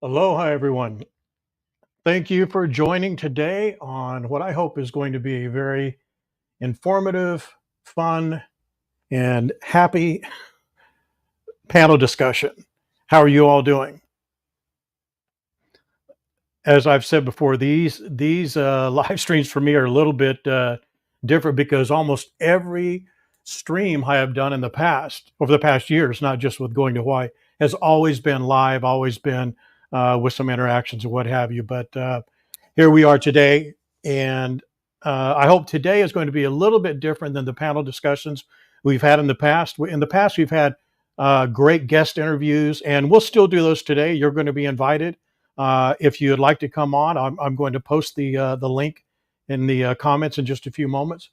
Aloha, everyone. Thank you for joining today on what I hope is going to be a very informative, fun, and happy panel discussion. How are you all doing? As I've said before, these live streams for me are a little bit different because almost every stream I have done in the past, over the past years, not just with Going to Hawaii, has always been live, always been with some interactions and what have you. But here we are today, and I hope today is going to be a little bit different than the panel discussions we've had in the past. In the past, we've had great guest interviews, and we'll still do those today. You're going to be invited. If you'd like to come on, I'm going to post the link in the comments in just a few moments.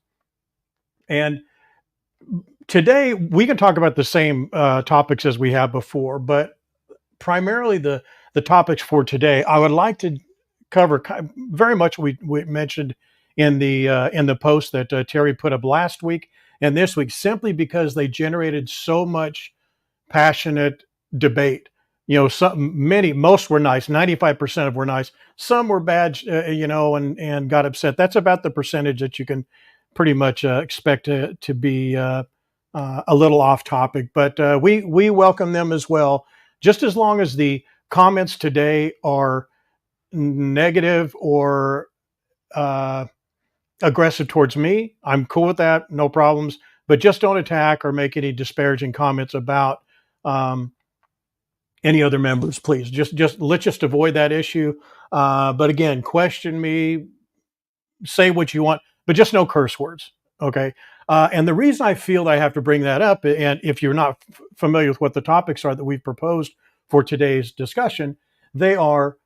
And today we can talk about the same topics as we have before, but primarily the topics for today, I would like to cover very much we mentioned in the post that Terry put up last week and this week, simply because they generated so much passionate debate. Most were nice. 95% of were nice. Some were bad, and got upset. That's about the percentage that you can pretty much expect to be a little off topic. But we welcome them as well, just as long as the comments today are negative or aggressive towards me. I'm cool with that, no problems. But just don't attack or make any disparaging comments about any other members, please. Let's just avoid that issue. But again, question me, say what you want, but just no curse words. Okay. And the reason I feel that I have to bring that up, and if you're not familiar with what the topics are that we've proposed for today's discussion, they are: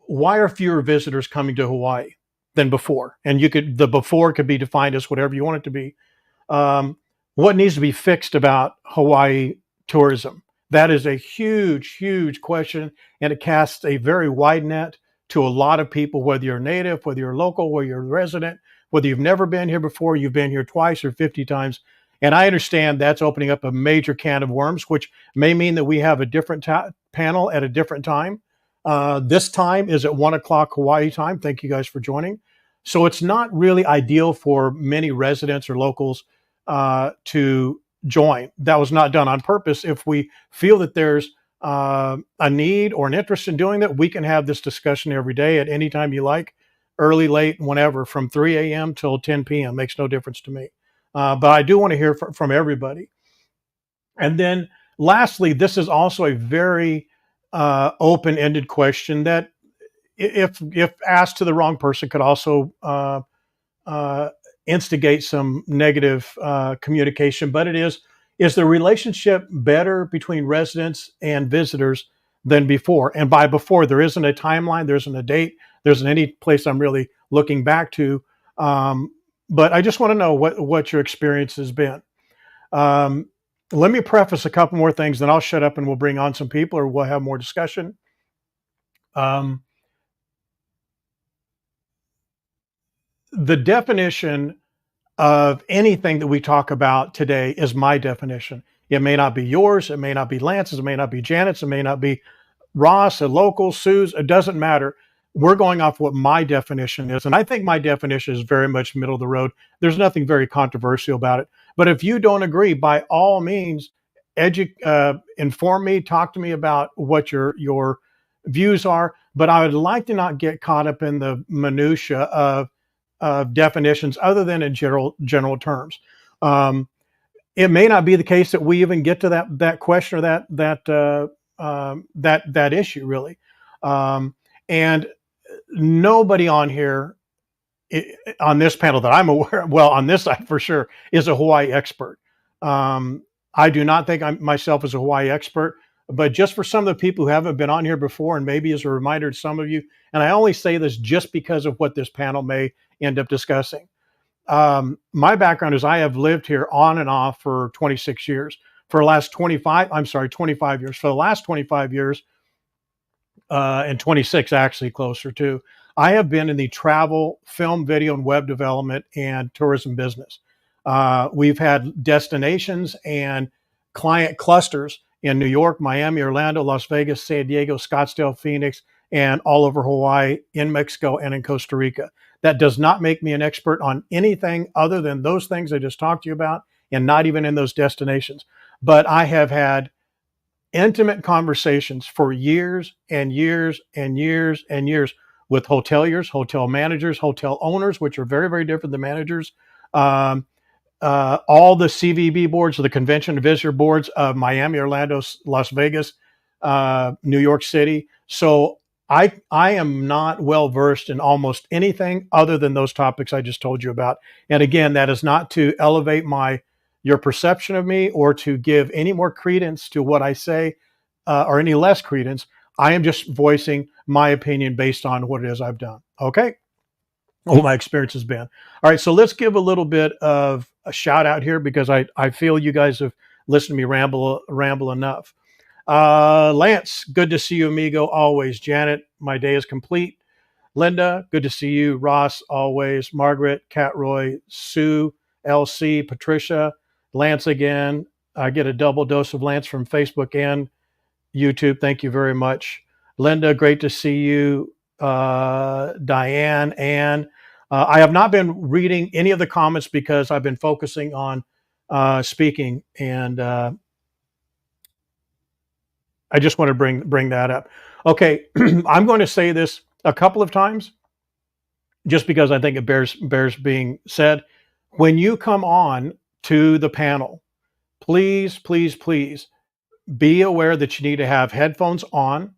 why are fewer visitors coming to Hawaii than before? And the before could be defined as whatever you want it to be. What needs to be fixed about Hawaii tourism? That is a huge, huge question, and it casts a very wide net to a lot of people, whether you're native, whether you're local, whether you're a resident, whether you've never been here before, you've been here twice or 50 times. And I understand that's opening up a major can of worms, which may mean that we have a different panel at a different time. This time is at 1 o'clock Hawaii time. Thank you guys for joining. So it's not really ideal for many residents or locals to join. That was not done on purpose. If we feel that there's a need or an interest in doing that, we can have this discussion every day at any time you like, early, late, whenever, from 3 a.m. till 10 p.m. Makes no difference to me. But I do want to hear from everybody. And then lastly, this is also a very open-ended question that, if asked to the wrong person, could also instigate some negative communication. But it is the relationship better between residents and visitors than before? And by before, there isn't a timeline, there isn't a date, there isn't any place I'm really looking back to. But I just want to know what your experience has been. Let me preface a couple more things, then I'll shut up and we'll bring on some people, or we'll have more discussion. The definition of anything that we talk about today is my definition. It may not be yours, it may not be Lance's, it may not be Janet's, it may not be Ross, a local, Sue's, it doesn't matter. We're going off what my definition is. And I think my definition is very much middle of the road. There's nothing very controversial about it. But if you don't agree, by all means, inform me, talk to me about what your views are. But I would like to not get caught up in the minutia of definitions other than in general terms. It may not be the case that we even get to that question or that issue really. And nobody on here, on this panel that I'm aware of, well, on this side for sure, is a Hawaii expert. I do not think I myself as a Hawaii expert, but just for some of the people who haven't been on here before, and maybe as a reminder to some of you, and I only say this just because of what this panel may end up discussing. My background is I have lived here on and off for 26 years. For the last 25 years. For the last 25 years, and 26 actually closer to, I have been in the travel, film, video, and web development and tourism business. We've had destinations and client clusters in New York, Miami, Orlando, Las Vegas, San Diego, Scottsdale, Phoenix, and all over Hawaii, in Mexico, and in Costa Rica. That does not make me an expert on anything other than those things I just talked to you about, and not even in those destinations. But I have had intimate conversations for years and years and years and years with hoteliers, hotel managers, hotel owners, which are very, very different than managers. Um, all the CVB boards, the convention and visitor boards of Miami, Orlando, Las Vegas, New York City. So I am not well versed in almost anything other than those topics I just told you about. And again, that is not to elevate your perception of me or to give any more credence to what I say, or any less credence. I am just voicing my opinion based on what it is I've done. Okay. What my experience has been. All right, so let's give a little bit of a shout out here because I feel you guys have listened to me ramble enough. Lance, good to see you, amigo. Always. Janet, my day is complete. Linda, good to see you. Ross, always. Margaret, Catroy, Sue, LC, Patricia, Lance again. I get a double dose of Lance from Facebook and YouTube. Thank you very much. Linda, great to see you. Diane, Ann. I have not been reading any of the comments because I've been focusing on speaking, and I just want to bring that up. Okay, I'm going to say this a couple of times just because I think it bears being said. When you come on to the panel, please, please, please be aware that you need to have headphones on.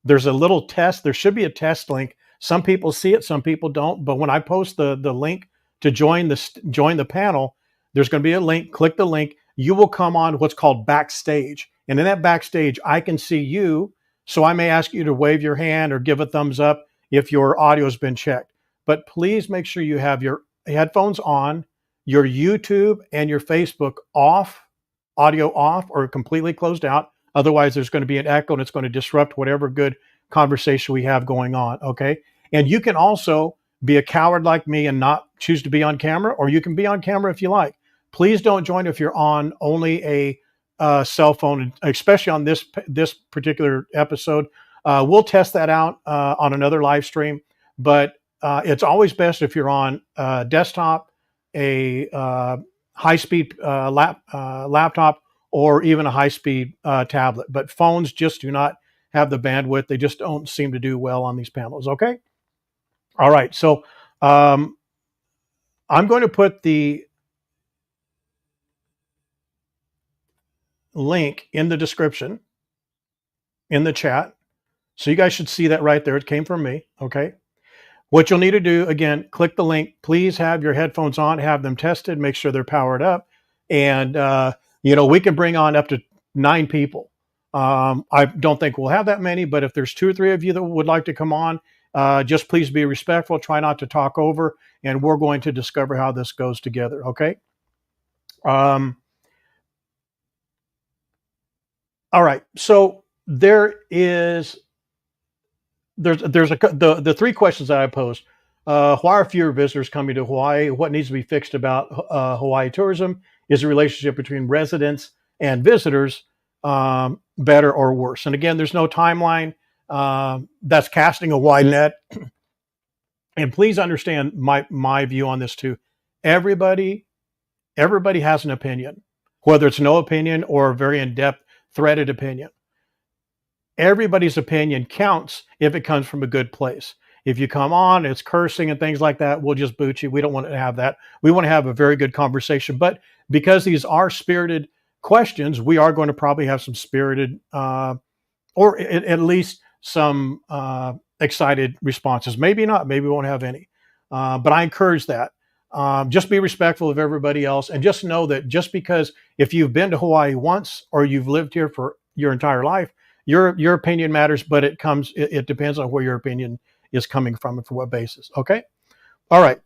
There's a little test. There should be a test link. Some people see it, some people don't. But when I post the link to join the panel, there's going to be a link. Click the link. You will come on what's called backstage, and in that backstage, I can see you. So I may ask you to wave your hand or give a thumbs up if your audio has been checked. But please make sure you have your headphones on, your YouTube and your Facebook off, audio off or completely closed out. Otherwise, there's going to be an echo and it's going to disrupt whatever good conversation we have going on. Okay. And you can also be a coward like me and not choose to be on camera, or you can be on camera if you like. Please don't join if you're on only a cell phone, especially on this particular episode. We'll test that out on another live stream, but it's always best if you're on a desktop, a high-speed laptop, or even a high-speed tablet. But phones just do not have the bandwidth. They just don't seem to do well on these panels. Okay. All right. So I'm going to put the link in the description, in the chat. So you guys should see that right there. It came from me. Okay. What you'll need to do, again, click the link. Please have your headphones on, have them tested, make sure they're powered up. And, we can bring on up to 9 people. I don't think we'll have that many, but if there's 2 or 3 of you that would like to come on, just please be respectful. Try not to talk over, and we're going to discover how this goes together. Okay. All right. So there's the 3 questions that I posed. Why are fewer visitors coming to Hawaii? What needs to be fixed about Hawaii tourism? Is the relationship between residents and visitors better or worse? And again, there's no timeline. That's casting a wide net. And please understand my view on this too. Everybody has an opinion, whether it's no opinion or a very in-depth threaded opinion. Everybody's opinion counts if it comes from a good place. If you come on, it's cursing and things like that, we'll just boot you. We don't want to have that. We want to have a very good conversation. But because these are spirited questions, we are going to probably have some spirited, or at least some excited responses. Maybe not. Maybe we won't have any. But I encourage that. Just be respectful of everybody else. And just know that just because if you've been to Hawaii once or you've lived here for your entire life, your opinion matters, but it depends on where your opinion is coming from and for what basis. Okay. All right.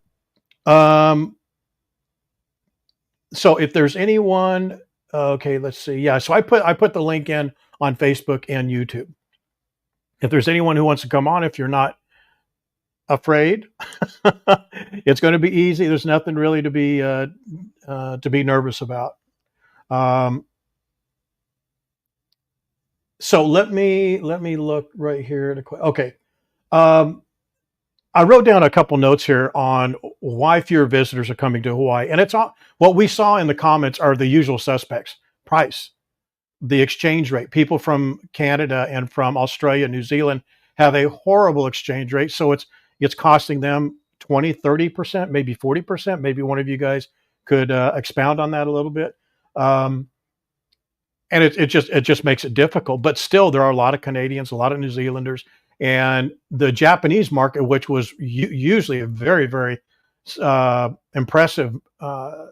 So if there's anyone, okay, let's see. Yeah. So I put the link in on Facebook and YouTube. If there's anyone who wants to come on, if you're not afraid, it's going to be easy. There's nothing really to be nervous about. So let me look right here. Okay. Um, I wrote down a couple notes here on why fewer visitors are coming to Hawaii, and it's all what we saw in the comments are the usual suspects: price, the exchange rate. People from Canada and from Australia, New Zealand have a horrible exchange rate, so it's costing them 20, 30%, maybe 40%. Maybe one of you guys could expound on that a little bit. Um, and it just makes it difficult. But still, there are a lot of Canadians, a lot of New Zealanders, and the Japanese market, which was usually a very very impressive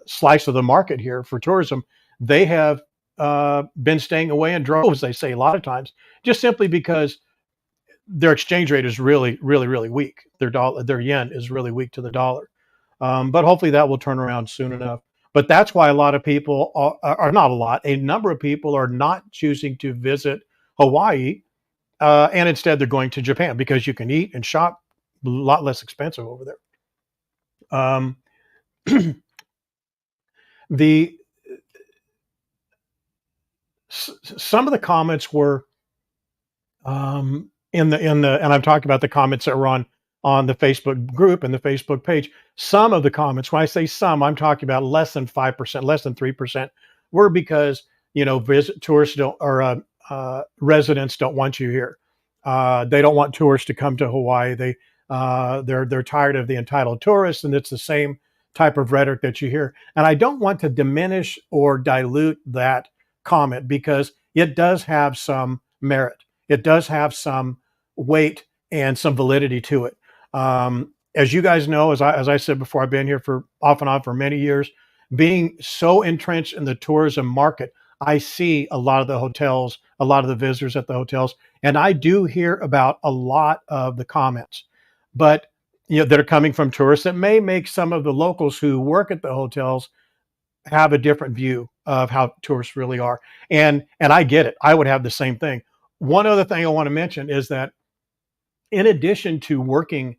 slice of the market here for tourism. They have been staying away in droves. They say a lot of times, just simply because their exchange rate is really really really weak. Their yen is really weak to the dollar. But hopefully that will turn around soon enough. But that's why a lot of people are not a lot, a number of people are not choosing to visit Hawaii, and instead they're going to Japan because you can eat and shop a lot less expensive over there. Um, the some of the comments were in the and I'm talking about the comments that were on the Facebook group and the Facebook page. Some of the comments, when I say some, I'm talking about less than 5%, less than 3%, were because visit tourists don't or residents don't want you here. They don't want tourists to come to Hawaii. They're tired of the entitled tourists, and it's the same type of rhetoric that you hear. And I don't want to diminish or dilute that comment because it does have some merit. It does have some weight and some validity to it. As you guys know, as I said before, I've been here for off and on for many years. Being so entrenched in the tourism market, I see a lot of the hotels, a lot of the visitors at the hotels, and I do hear about a lot of the comments, but that are coming from tourists that may make some of the locals who work at the hotels have a different view of how tourists really are. And I get it. I would have the same thing. One other thing I want to mention is that in addition to working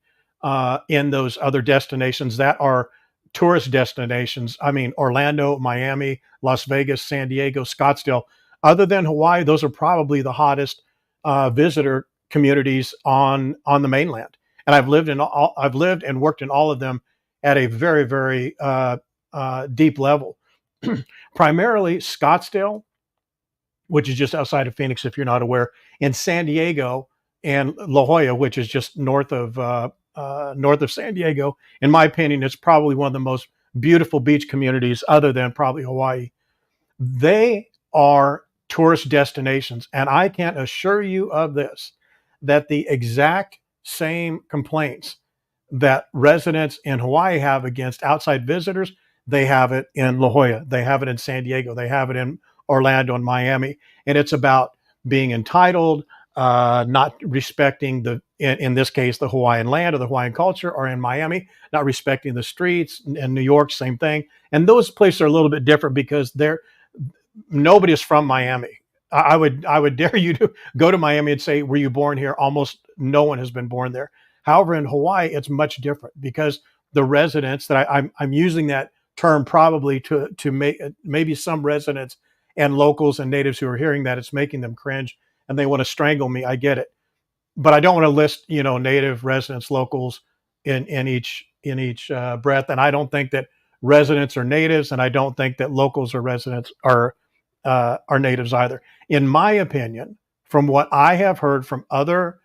in those other destinations that are tourist destinations, I mean, Orlando, Miami, Las Vegas, San Diego, Scottsdale, other than Hawaii, those are probably the hottest visitor communities on the mainland. And I've lived and worked in all of them at a very, very deep level. Primarily Scottsdale, which is just outside of Phoenix, if you're not aware, and San Diego and La Jolla, which is just north of San Diego. In my opinion, it's probably one of the most beautiful beach communities, other than probably Hawaii. They are tourist destinations, and I can assure you of this: that the exact same complaints that residents in Hawaii have against outside visitors, they have it in La Jolla, they have it in San Diego, they have it in Orlando and Miami, and it's about being entitled, not respecting in this case, the Hawaiian land or the Hawaiian culture, or in Miami, not respecting the streets. In New York, same thing. And those places are a little bit different because nobody is from Miami. I would dare you to go to Miami and say, "Were you born here?" Almost no one has been born there. However, in Hawaii, it's much different because the residents that I'm using that term probably to make maybe some residents and locals and natives who are hearing that, it's making them cringe and they want to strangle me. I get it, but I don't want to list native residents, locals in each breath. And I don't think that residents are natives, and I don't think that locals or residents are natives either. In my opinion, from what I have heard from other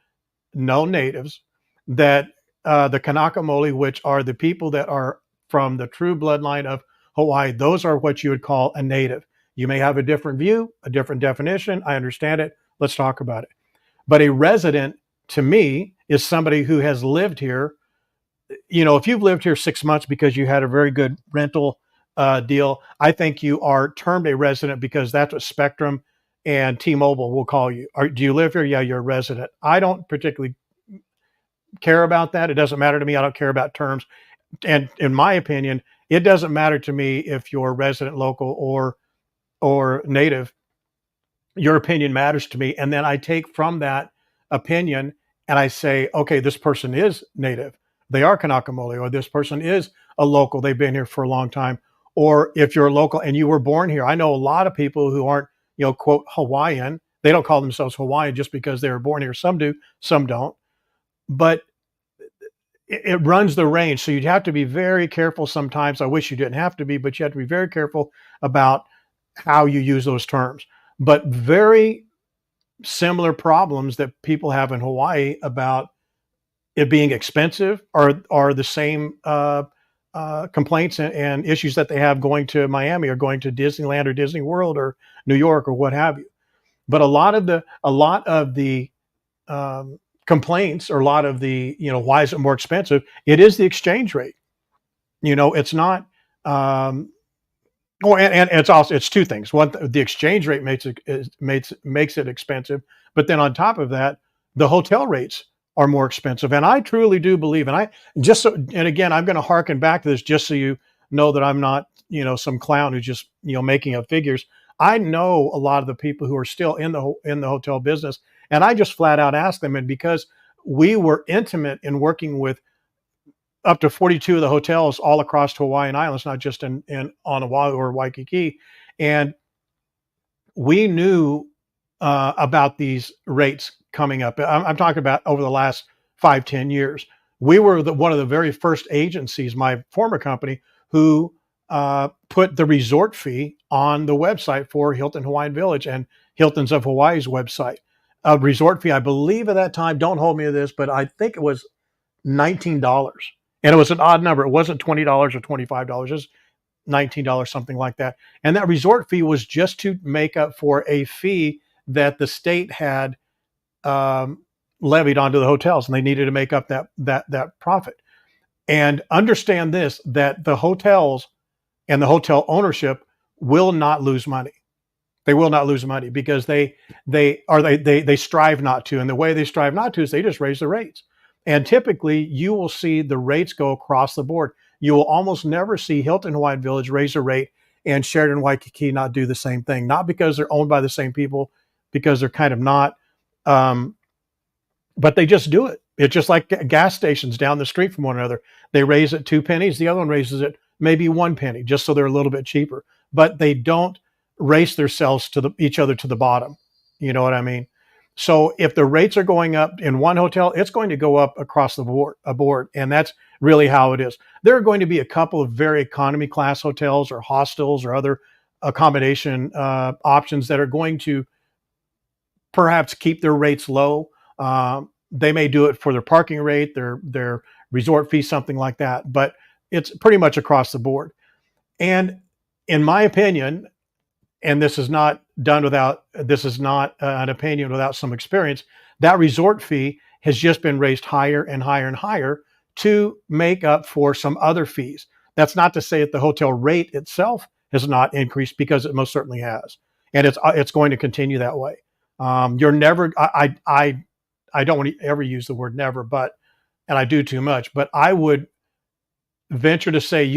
known natives, that the Kanakamoli, which are the people that are from the true bloodline of Hawaii, those are what you would call a native. You may have a different view, a different definition. I understand it. Let's talk about it. But a resident, to me, is somebody who has lived here. If you've lived here 6 months because you had a very good rental deal, I think you are termed a resident because that's what Spectrum and T-Mobile will call you. Do you live here? Yeah, you're a resident. I don't particularly care about that. It doesn't matter to me. I don't care about terms. And in my opinion, it doesn't matter to me if you're resident, local, or native. Your opinion matters to me. And then I take from that opinion and I say, okay, this person is native. They are Kanakamoli, or this person is a local. They've been here for a long time. Or if you're a local and you were born here, I know a lot of people who aren't, quote, Hawaiian. They don't call themselves Hawaiian just because they were born here. Some do, some don't. But it runs the range. So you'd have to be very careful sometimes. I wish you didn't have to be, but you have to be very careful about how you use those terms. But very similar problems that people have in Hawaii about it being expensive are the same complaints and issues that they have going to Miami or going to Disneyland or Disney World or New York or what have you. But a lot of the complaints, or a lot of the, why is it more expensive? It is the exchange rate. It's not. And it's two things. One, the exchange rate makes it expensive, but then on top of that, the hotel rates are more expensive. And I truly do believe, and again, I'm going to harken back to this just so you know that I'm not, some clown who's just, making up figures. I know a lot of the people who are still in the hotel business, and I just flat out ask them. And because we were intimate in working with up to 42 of the hotels all across Hawaiian Islands, not just on Oahu or Waikiki, and we knew about these rates coming up. I'm talking about over the last 5-10 years. We were one of the very first agencies, my former company, who put the resort fee on the website for Hilton Hawaiian Village and Hiltons of Hawaii's website. A resort fee, I believe at that time, don't hold me to this, but I think it was $19. And it was an odd number. It wasn't $20 or $25. It was $19, something like that. And that resort fee was just to make up for a fee that the state had levied onto the hotels, and they needed to make up that profit. And understand this, that the hotels and the hotel ownership will not lose money. They will not lose money because they strive not to. And the way they strive not to is they just raise the rates. And typically you will see the rates go across the board. You will almost never see Hilton Hawaiian Village raise a rate and Sheraton Waikiki not do the same thing. Not because they're owned by the same people, because they're kind of not, but they just do it. It's just like gas stations down the street from one another. They raise it 2 pennies. The other one raises it maybe 1 penny, just so they're a little bit cheaper. But they don't race themselves to each other to the bottom. You know what I mean? So if the rates are going up in one hotel, it's going to go up across the board. And that's really how it is. There are going to be a couple of very economy class hotels or hostels or other accommodation options that are going to perhaps keep their rates low. They may do it for their parking rate, their resort fee, something like that. But it's pretty much across the board. And in my opinion, and this is not an opinion without some experience, that resort fee has just been raised higher and higher and higher to make up for some other fees. That's not to say that the hotel rate itself has not increased, because it most certainly has, and it's going to continue that way. You're never. I don't want to ever use the word never, and I do too much. But I would venture to say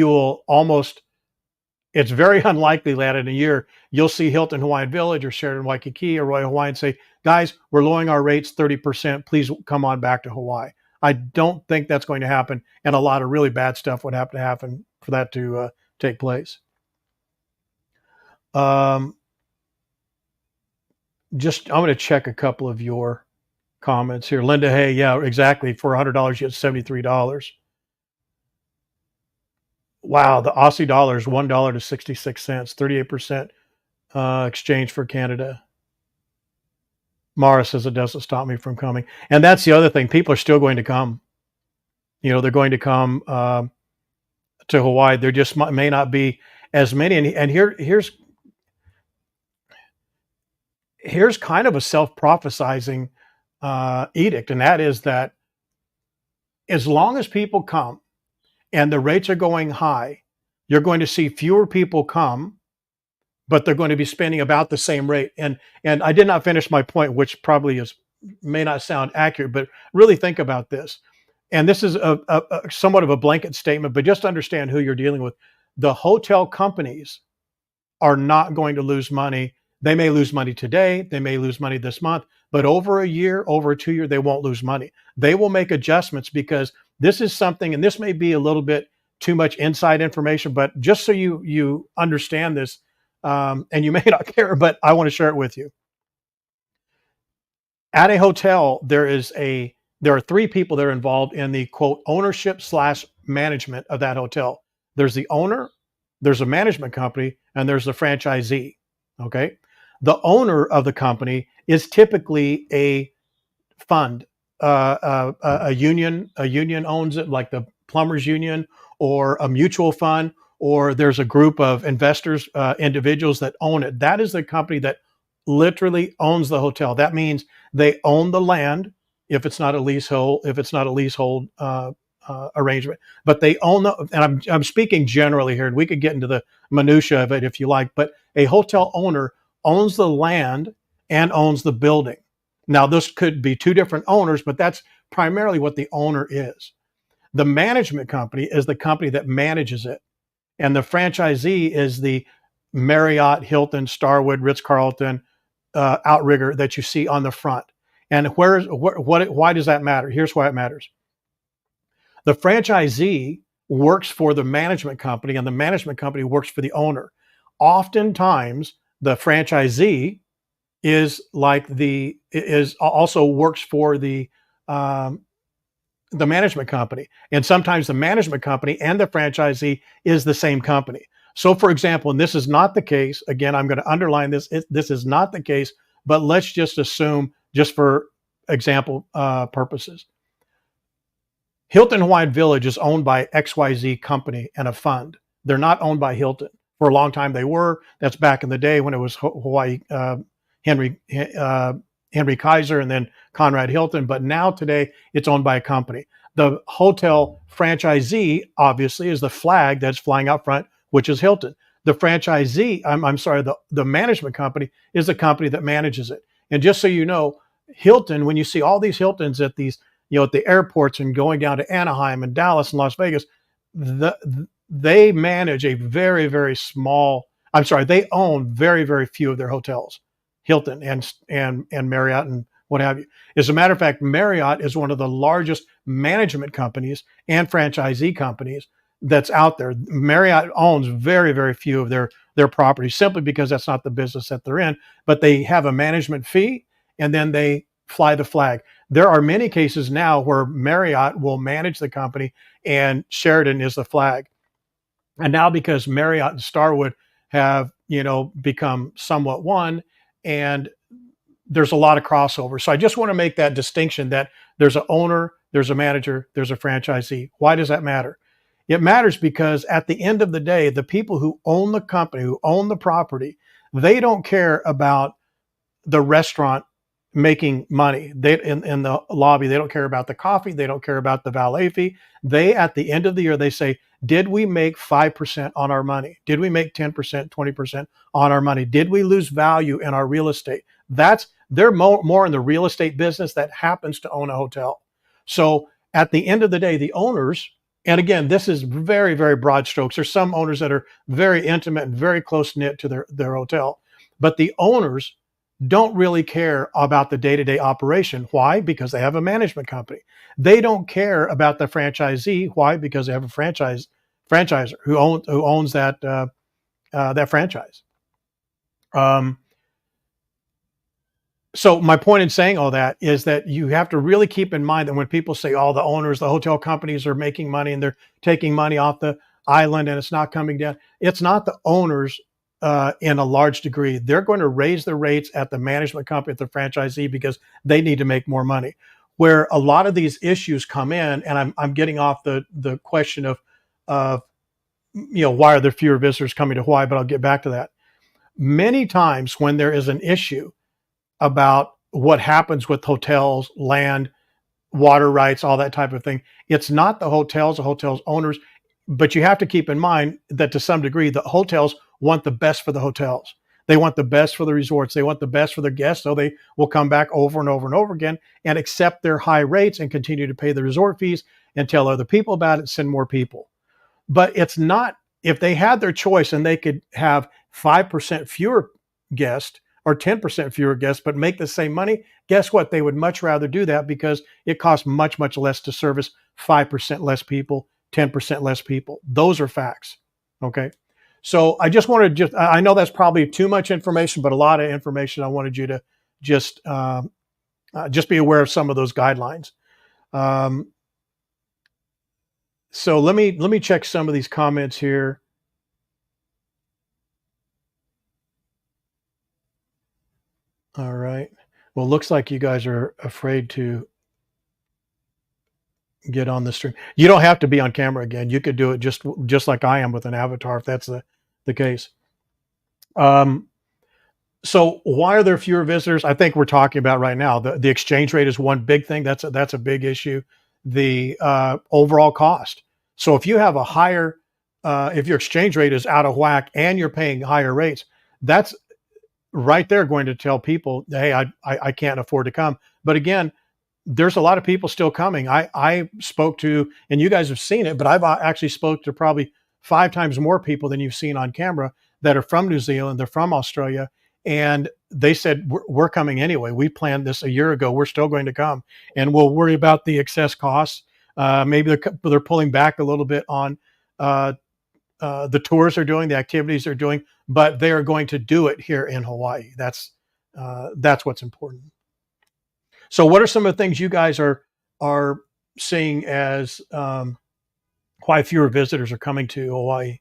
it's very unlikely that in a year you'll see Hilton Hawaiian Village or Sheraton Waikiki or Royal Hawaiian say, guys, we're lowering our rates 30%. Please come on back to Hawaii. I don't think that's going to happen. And a lot of really bad stuff would have to happen for that to take place. I'm going to check a couple of your comments here. Linda, hey, yeah, exactly. For $100, you get $73. Wow, the Aussie dollar is $1 to 66 cents, 38% exchange for Canada. Mara says it doesn't stop me from coming. And that's the other thing. People are still going to come. They're going to come to Hawaii. There just may not be as many. And here's kind of a self-prophesizing edict, and that is that as long as people come and the rates are going high, you're going to see fewer people come, but they're going to be spending about the same rate. And I did not finish my point, which probably may not sound accurate, but really think about this. And this is a somewhat of a blanket statement, but just understand who you're dealing with. The hotel companies are not going to lose money. They may lose money today, they may lose money this month, but over a year, over a 2 year, they won't lose money. They will make adjustments, because this is something, and this may be a little bit too much inside information, but just so you understand this, and you may not care, but I want to share it with you. At a hotel, there are three people that are involved in the quote ownership slash management of that hotel. There's the owner, there's a management company, and there's the franchisee. Okay. The owner of the company is typically a fund. A union owns it, like the plumbers union, or a mutual fund, or there's a group of investors, individuals that own it. That is the company that literally owns the hotel. That means they own the land if it's not a leasehold, arrangement, but they own the. And I'm speaking generally here, and we could get into the minutia of it if you like. But a hotel owner owns the land and owns the building. Now, this could be two different owners, but that's primarily what the owner is. The management company is the company that manages it, and the franchisee is the Marriott, Hilton, Starwood, Ritz-Carlton, outrigger that you see on the front. And why does that matter? Here's why it matters. The franchisee works for the management company, and the management company works for the owner. Oftentimes, the franchisee is also works for the management company, and sometimes the management company and the franchisee is the same company. So, for example, and this is not the case. Again, I'm going to underline this. This is not the case, but let's just assume, just for example purposes, Hilton Hawaiian Village is owned by XYZ company and a fund. They're not owned by Hilton. For a long time they were. That's back in the day when it was Hawaii, Henry Kaiser, and then Conrad Hilton. But now today it's owned by a company. The hotel franchisee obviously is the flag that's flying out front, which is Hilton. The franchisee, I'm sorry, the management company is the company that manages it. And just so you know, Hilton, when you see all these Hiltons at these, at the airports and going down to Anaheim and Dallas and Las Vegas, they manage a very, very small, I'm sorry, they own very, very few of their hotels, Hilton and Marriott and what have you. As a matter of fact, Marriott is one of the largest management companies and franchisee companies that's out there. Marriott owns very, very few of their properties simply because that's not the business that they're in, but they have a management fee and then they fly the flag. There are many cases now where Marriott will manage the company and Sheraton is the flag. And now because Marriott and Starwood have, become somewhat one, and there's a lot of crossover. So I just want to make that distinction that there's an owner, there's a manager, there's a franchisee. Why does that matter? It matters because at the end of the day, the people who own the company, who own the property, they don't care about the restaurant making money. They in the lobby, they don't care about the coffee, they don't care about the valet fee. They, at the end of the year, they say, did we make 5% on our money? Did we make 10%, 20% on our money? Did we lose value in our real estate? They're more in the real estate business that happens to own a hotel. So at the end of the day, the owners, and again, this is very, very broad strokes. There's some owners that are very intimate and very close knit to their hotel, but the owners don't really care about the day-to-day operation. Why? Because they have a management company. They don't care about the franchisee. Why? Because they have a franchisor who owns that franchise. So my point in saying all that is that you have to really keep in mind that when people say, "Oh, the owners, the hotel companies are making money and they're taking money off the island and it's not coming down," it's not the owners. In a large degree, they're going to raise the rates at the management company, at the franchisee, because they need to make more money. Where a lot of these issues come in, and I'm getting off the question of why are there fewer visitors coming to Hawaii, but I'll get back to that. Many times when there is an issue about what happens with hotels, land, water rights, all that type of thing, it's not the hotels or hotels owners, but you have to keep in mind that to some degree, the hotels want the best for the hotels. They want the best for the resorts. They want the best for their guests. So they will come back over and over and over again and accept their high rates and continue to pay the resort fees and tell other people about it, send more people. But it's not, if they had their choice and they could have 5% fewer guests or 10% fewer guests, but make the same money, guess what? They would much rather do that because it costs much, much less to service 5% less people, 10% less people. Those are facts. Okay. So I just wanted to I know that's probably too much information, but a lot of information. I wanted you to just Just be aware of some of those guidelines. Um, so let me check some of these comments here. All right. Well, looks like you guys are afraid to get on the stream. You don't have to be on camera again. You could do it just like I am with an avatar, if that's the case. Um, so why are there fewer visitors? I think we're talking about right now. The exchange rate is one big thing. That's a big issue. The overall cost. So if you have a higher, if your exchange rate is out of whack and you're paying higher rates, that's right there going to tell people, hey, I can't afford to come. But again, there's a lot of people still coming. I spoke to, and you guys have seen it, but I've actually spoke to probably 5 times more people than you've seen on camera that are from New Zealand, they're from Australia, and they said, we're coming anyway. We planned this a year ago. We're still going to come, and we'll worry about the excess costs. Maybe they're pulling back a little bit on the tours they're doing, the activities they're doing, but they are going to do it here in Hawaii. That's what's important. So, what are some of the things you guys are seeing as why fewer visitors are coming to Hawaii?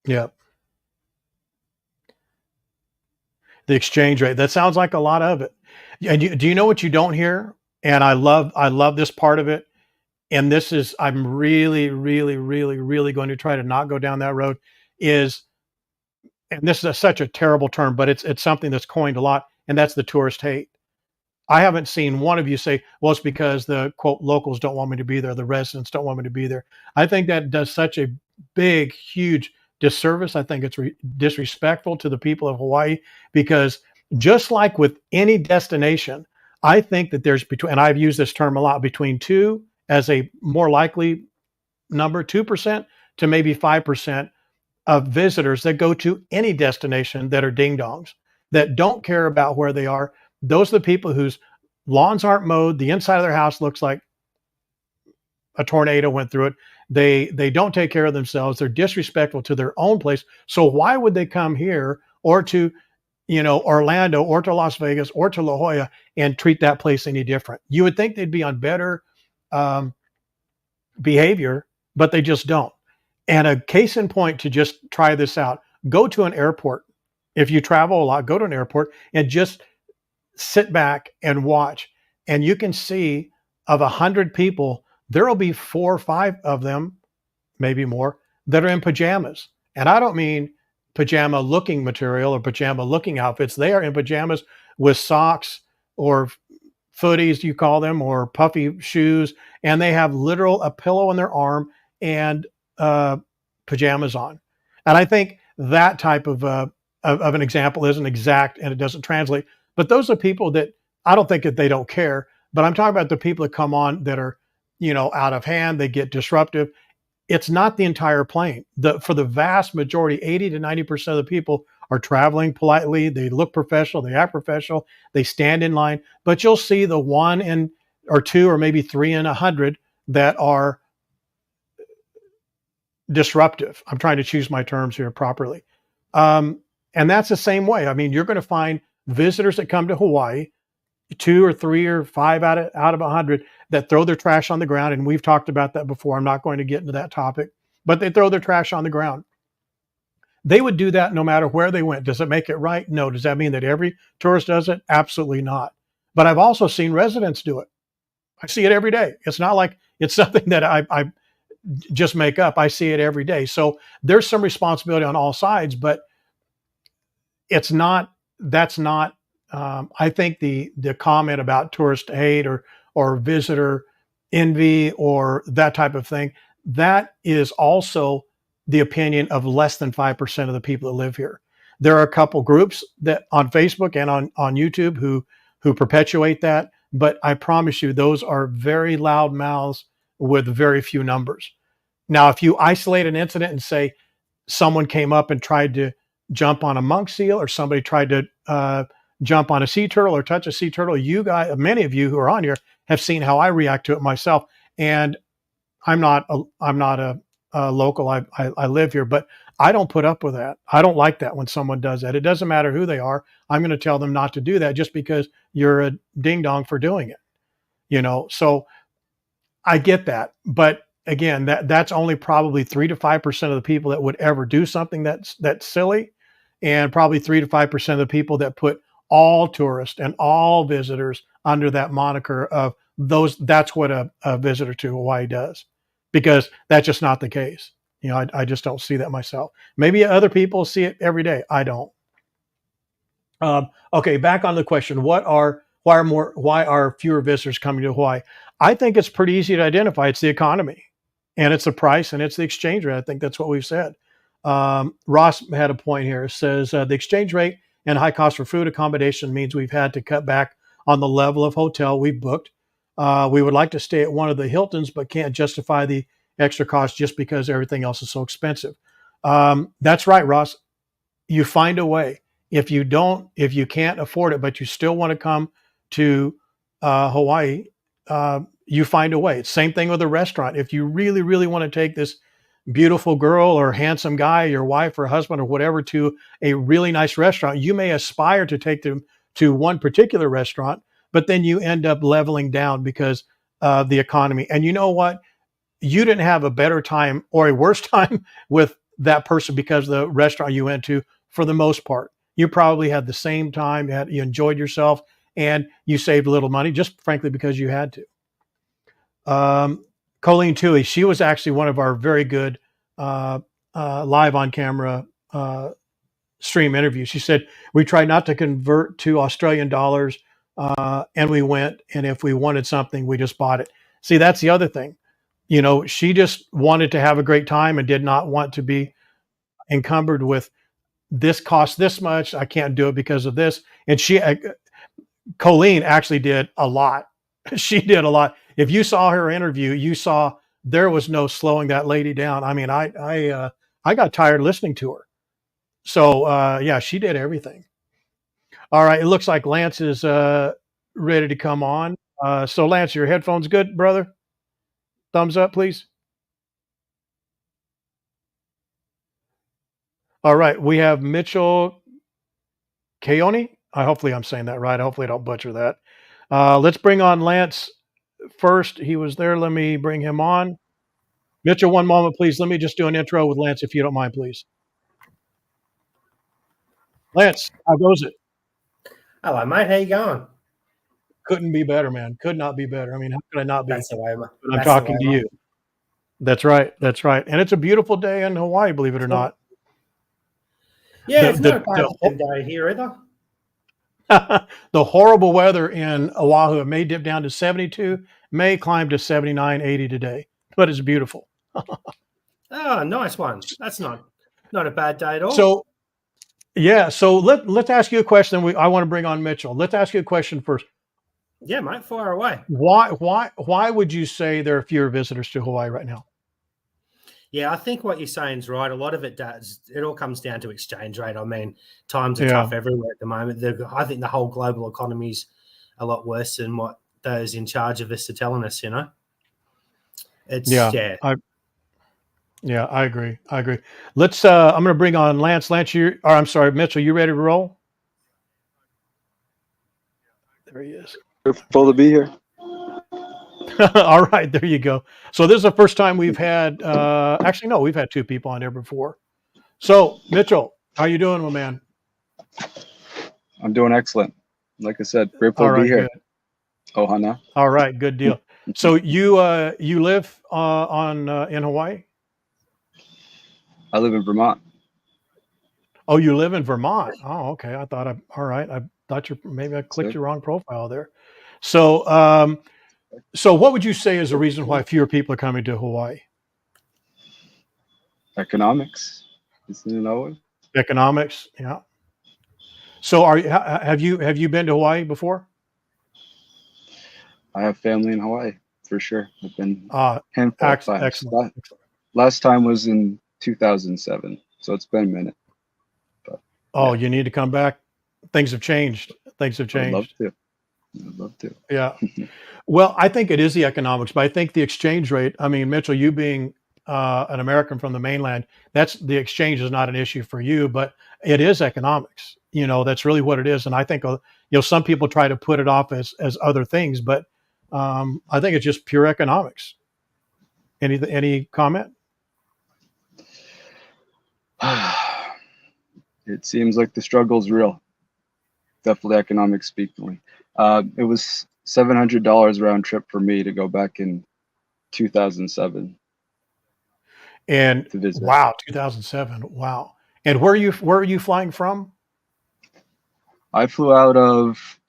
Yeah, the exchange rate. That sounds like a lot of it. And do you know what you don't hear? And I love this part of it. And this is I'm really, really, really, really going to try to not go down that road. Is and this is such a terrible term, but it's something that's coined a lot, and that's the tourist hate. I haven't seen one of you say, well, it's because the quote locals don't want me to be there, the residents don't want me to be there. I think that does such a big, huge disservice. I think it's disrespectful to the people of Hawaii because just like with any destination, I think that there's between, and I've used this term a lot, between two as a more likely number, 2% to maybe 5% of visitors that go to any destination that are ding dongs, that don't care about where they are. Those are the people whose lawns aren't mowed. The inside of their house looks like a tornado went through it. They don't take care of themselves. They're disrespectful to their own place. So why would they come here or to Orlando or to Las Vegas or to La Jolla and treat that place any different? You would think they'd be on better um, behavior, but they just don't. And a case in point to just try this out, go to an airport. If you travel a lot, go to an airport and just sit back and watch. And you can see of 100 people, there will be 4 or 5 of them, maybe more, that are in pajamas. And I don't mean pajama looking material or pajama looking outfits. They are in pajamas with socks or footies, you call them, or puffy shoes. And they have literal a pillow in their arm and pajamas on. And I think that type of an example isn't exact and it doesn't translate. But those are people that I don't think that they don't care. But I'm talking about the people that come on that are, out of hand. They get disruptive. It's not the entire plane. For the vast majority, 80 to 90% of the people are traveling politely. They look professional. They act professional. They stand in line. But you'll see the 1 in or 2 or maybe 3 in 100 that are disruptive. I'm trying to choose my terms here properly. And that's the same way. I mean, you're going to find visitors that come to Hawaii, 2 or 3 or 5 out of 100 that throw their trash on the ground. And we've talked about that before. I'm not going to get into that topic, but they throw their trash on the ground. They would do that no matter where they went. Does it make it right? No. Does that mean that every tourist does it? Absolutely not. But I've also seen residents do it. I see it every day. It's not like it's something that I just make up. I see it every day. So there's some responsibility on all sides, but it's not, that's not, I think the comment about tourist hate or visitor envy or that type of thing, that is also the opinion of less than 5% of the people that live here. There are a couple groups that on Facebook and on YouTube who perpetuate that, but I promise you, those are very loud mouths with very few numbers. Now, if you isolate an incident and say someone came up and tried to jump on a monk seal or somebody tried to jump on a sea turtle or touch a sea turtle, you guys, many of you who are on here have seen how I react to it myself. And I'm not a local. I live here, but I don't put up with that. I don't like that when someone does that. It doesn't matter who they are. I'm going to tell them not to do that just because you're a ding dong for doing it. So I get that, but again, that's only probably 3 to 5% of the people that would ever do something that's silly, and probably 3 to 5% of the people that put all tourists and all visitors under that moniker of those. That's what a visitor to Hawaii does, because that's just not the case. I just don't see that myself. Maybe other people see it every day. I don't. Okay, back on the question: why are fewer visitors coming to Hawaii? I think it's pretty easy to identify. It's the economy, and it's the price, and it's the exchange rate. I think that's what we've said. Ross had a point here. It says the exchange rate and high cost for food accommodation means we've had to cut back on the level of hotel we've booked. We would like to stay at one of the Hiltons, but can't justify the extra cost just because everything else is so expensive. That's right, Ross. You find a way. If you can't afford it, but you still want to come to Hawaii, you find a way. It's same thing with a restaurant. If you really, really want to take this beautiful girl or handsome guy, your wife or husband or whatever, to a really nice restaurant, you may aspire to take them to one particular restaurant, but then you end up leveling down because of the economy. And you know what? You didn't have a better time or a worse time with that person because of the restaurant you went to. For the most part, you probably had the same time. You enjoyed yourself, and you saved a little money, just frankly because you had to. Colleen Toohey, she was actually one of our very good live on camera stream interviews. She said, we tried not to convert to Australian dollars, and we went, and if we wanted something, we just bought it. See, that's the other thing. She just wanted to have a great time and did not want to be encumbered with this costs this much. I can't do it because of this. And Colleen actually did a lot. She did a lot. If you saw her interview, you saw there was no slowing that lady down. I mean, I got tired listening to her. So yeah, she did everything. All right. It looks like Lance is ready to come on. So Lance, your headphones good, brother? Thumbs up, please. All right. We have Mitchell Keone. Hopefully I'm saying that right. Hopefully I don't butcher that. Let's bring on Lance first. He was there. Let me bring him on. Mitchell, one moment, please. Let me just do an intro with Lance, if you don't mind, please. Lance, how goes it? Hello, mate. How you going? Couldn't be better, man. Could not be better. I mean, how could I not be? That's the way, mate. I'm talking to you. That's right. That's right. And it's a beautiful day in Hawaii, believe it or not. Yeah, it's not a bad day here either. The horrible weather in Oahu, it may dip down to 72, may climb to 79, 80 today, but it's beautiful. Oh, nice one. That's not a bad day at all. So, yeah. So let's ask you a question. I want to bring on Mitchell. Let's ask you a question first. Yeah, mate. Fire away. Why would you say there are fewer visitors to Hawaii right now? Yeah, I think what you're saying is right. A lot of it does. It all comes down to exchange rate. I mean, times are tough everywhere at the moment. I think the whole global economy is a lot worse than what those in charge of us are telling us. It's I agree. Let's. I'm going to bring on Lance. I'm sorry, Mitchell. You ready to roll? There he is. Grateful to be here. All right, there you go. So this is the first time we've had. Actually, no, we've had two people on there before. So Mitchell, how you doing, my man? I'm doing excellent. Like I said, grateful to be here. Good. Ohana. All right, good deal. So you live in Hawaii? I live in Vermont. Oh, you live in Vermont. Oh, okay. I thought I thought maybe I clicked your wrong profile there. So so what would you say is the reason why fewer people are coming to Hawaii? Economics. Isn't it always? Economics, yeah. So have you been to Hawaii before? I have family in Hawaii for sure. I've been handful of times. Excellent. Last time was in 2007, so it's been a minute. But, you need to come back. Things have changed. I'd love to. Yeah. Well, I think it is the economics, but I think the exchange rate. I mean, Mitchell, you being an American from the mainland, that's the exchange is not an issue for you, but it is economics. That's really what it is. And I think some people try to put it off as other things, but I think it's just pure economics. Any comment? It seems like the struggle's real. Definitely economic speaking. It was $700 round trip for me to go back in 2007 And to visit. wow, 2007. Wow. And where are you flying from? I flew out of,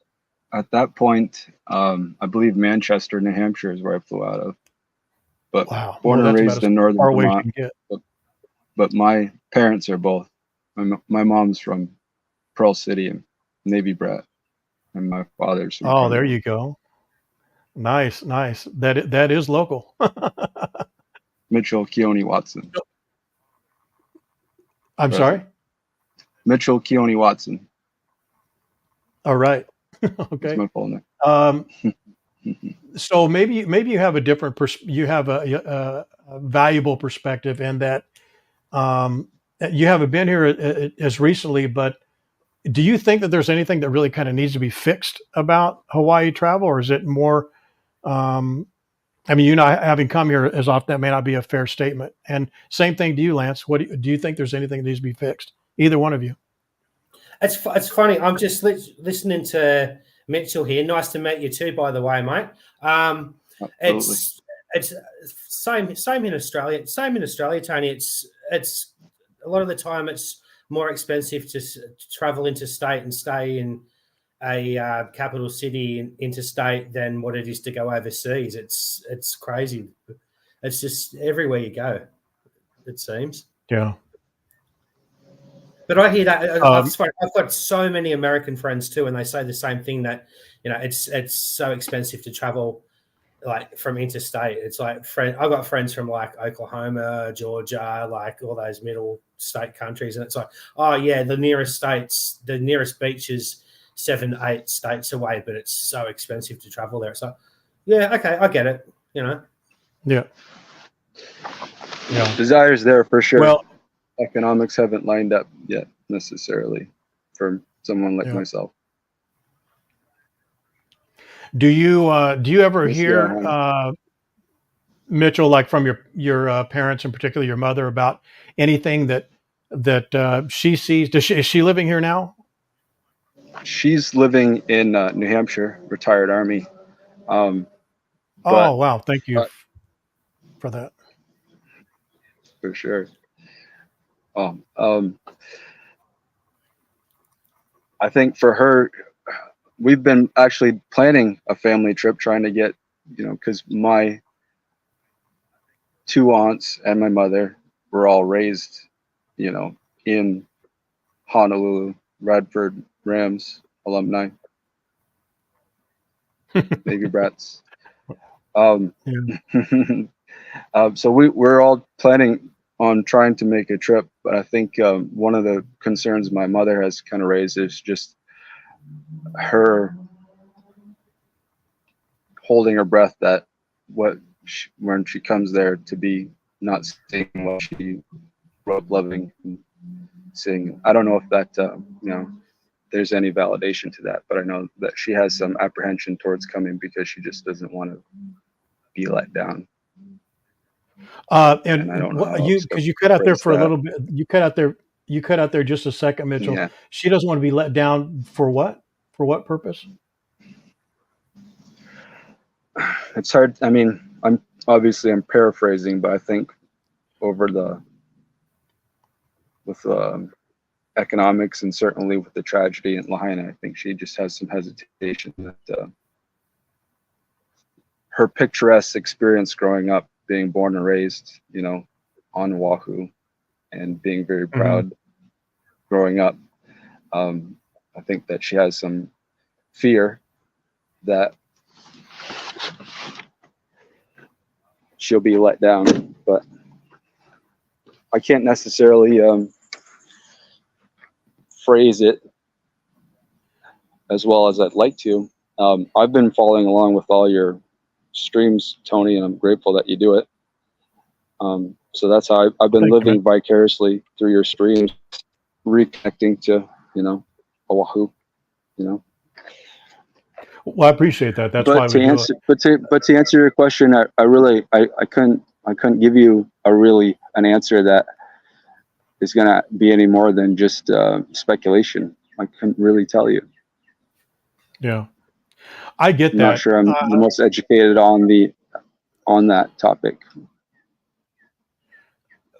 at that point, I believe Manchester, New Hampshire is where I flew out of. But Wow. born and That's raised about in as northern far away as you Vermont. can get. But my parents are both. My mom's from Pearl City and Navy brat, and my father's from Oh, there Conroe. you go. Nice. That is local. Mitchell, Keone, Watson. I'm sorry. Mitchell, Keone, Watson. All right. That's Okay. my full name. So maybe you have a different you have a valuable perspective in that you haven't been here as recently, but do you think that there's anything that really kind of needs to be fixed about Hawaii travel, or is it more? I mean, having come here as often, that may not be a fair statement. And same thing to you, Lance. What do you think? There's anything that needs to be fixed? Either one of you. It's funny. I'm just listening to Mitchell here. Nice to meet you too, by the way, mate. It's same in Australia. Same in Australia, Tony. It's a lot of the time it's more expensive to travel interstate and stay in a capital city interstate than what it is to go overseas. It's crazy. It's just everywhere you go, it seems. Yeah. But I hear that I've got so many American friends too, and they say the same thing, that it's so expensive to travel like from interstate. It's like I've got friends from like Oklahoma, Georgia, like all those middle state countries, and it's like, oh yeah, the nearest beach is 7-8 states away, but it's so expensive to travel there. So yeah, okay, I get it. Yeah. Desire's there for sure. Well, economics haven't lined up yet necessarily for someone like myself. Do you ever hear Mitchell, like from your parents, in particular your mother, about anything that she sees? Is she living here now? She's living in New Hampshire, retired Army. Oh wow, thank you for that. For sure. I think for her, we've been actually planning a family trip, trying to get, because my two aunts and my mother were all raised, in Honolulu, Radford Rams alumni, Navy brats. So we're all planning on trying to make a trip, but I think one of the concerns my mother has kind of raised is just her holding her breath that when she comes there to be not seeing what she grew up loving and seeing. I don't know if that there's any validation to that, but I know that she has some apprehension towards coming because she just doesn't want to be let down. And I don't know because you cut out there for a little bit. You cut out there just a second, Mitchell. Yeah. She doesn't want to be let down for what? For what purpose? It's hard. I mean, I'm paraphrasing, but I think with economics and certainly with the tragedy in Lahaina, I think she just has some hesitation that her picturesque experience growing up, being born and raised, on Oahu, and being very proud growing up. I think that she has some fear that she'll be let down, but I can't necessarily phrase it as well as I'd like to. I've been following along with all your streams, Tony, and I'm grateful that you do it. So that's how I've been Thank you, living man. vicariously through your streams, reconnecting to, Oahu, you know. Well, I appreciate that. That's why But we to do it. answer, but to answer your question, I couldn't give you an answer that is going to be any more than just speculation. I couldn't really tell you. Yeah, I get I'm not that. sure I'm the most educated on that topic,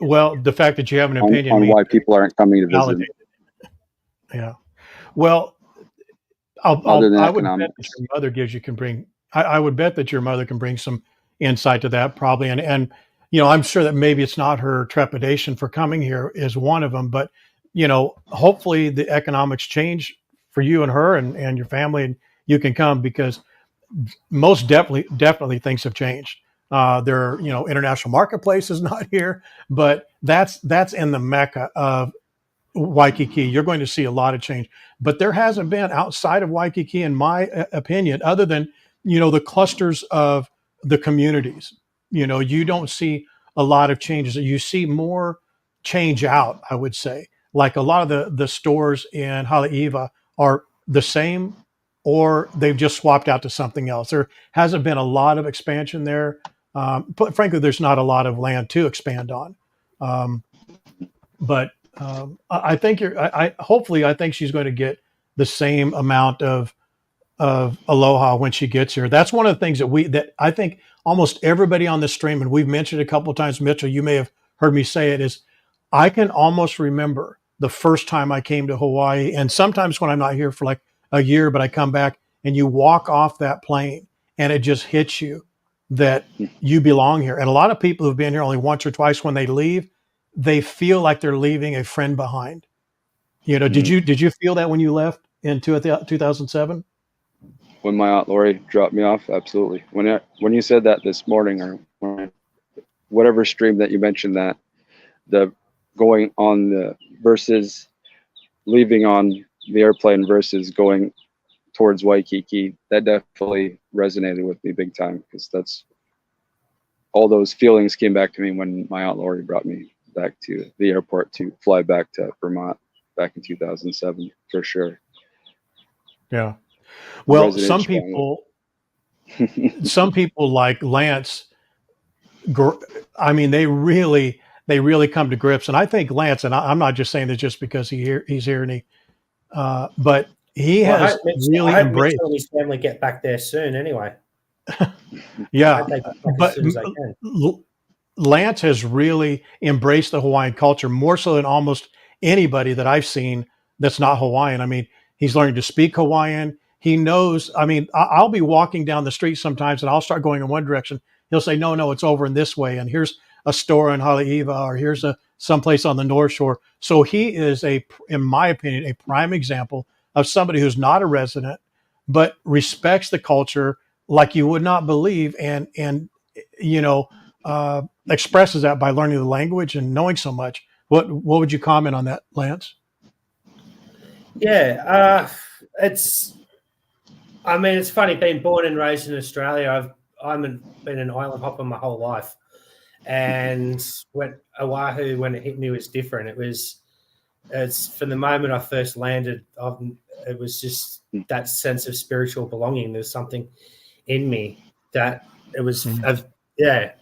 Well, the fact that you have an opinion on means why people aren't coming to visit, validated. Yeah. Well, other than I would bet that economics. your mother gives you can bring. I would bet that your mother can bring some insight to that probably, and I'm sure that maybe it's not her trepidation for coming here is one of them, but hopefully the economics change for you and her and your family, and you can come because most definitely things have changed. There, international marketplace is not here, but that's in the mecca of Waikiki. You're going to see a lot of change, but there hasn't been outside of Waikiki, in my opinion, other than the clusters of the communities. You don't see a lot of changes. You see more change out, I would say. Like a lot of the stores in Haleiwa are the same, or they've just swapped out to something else. There hasn't been a lot of expansion there. But frankly, there's not a lot of land to expand on. Um, but I think hopefully I think she's going to get the same amount of aloha when she gets here. That's one of the things that I think almost everybody on the stream, and we've mentioned a couple of times, Mitchell, you may have heard me say it, is I can almost remember the first time I came to Hawaii, and sometimes when I'm not here for like a year, but I come back and you walk off that plane and it just hits you that you belong here. And a lot of people who've been here only once or twice, when they leave, they feel like they're leaving a friend behind. Did Mhm. you feel that when you left in 2007? When my Aunt Lori dropped me off, absolutely. When you said that this morning, or whatever stream that you mentioned, that the going on the versus leaving on the airplane versus going towards Waikiki, that definitely resonated with me big time, because that's all those feelings came back to me when my Aunt Lori brought me back to the airport to fly back to Vermont back in 2007, for sure. Yeah. It Well, resonated strongly. some people like Lance, I mean, they really come to grips. And I think Lance, and I'm not just saying this just because he's here and but he Well, has I really hope Mitchell and embraced. his family get back there soon. Anyway, I Yeah. hope they get back as But soon as they can. Lance has really embraced the Hawaiian culture more so than almost anybody that I've seen that's not Hawaiian. I mean, he's learning to speak Hawaiian. He knows. I mean, I'll be walking down the street sometimes and I'll start going in one direction. He'll say, no, no, it's over in this way. And here's a store in Haleiwa, or here's someplace on the North Shore. So he is in my opinion, a prime example of somebody who's not a resident, but respects the culture like you would not believe. And, you know, expresses that by learning the language and knowing so much. What would you comment on that, Lance? Yeah, I mean, it's funny being born and raised in Australia. I've been an island hopper my whole life, and when Oahu, when it hit me, was different. It's from the moment I first landed, it was just that sense of spiritual belonging. There's something in me that it was. Yeah,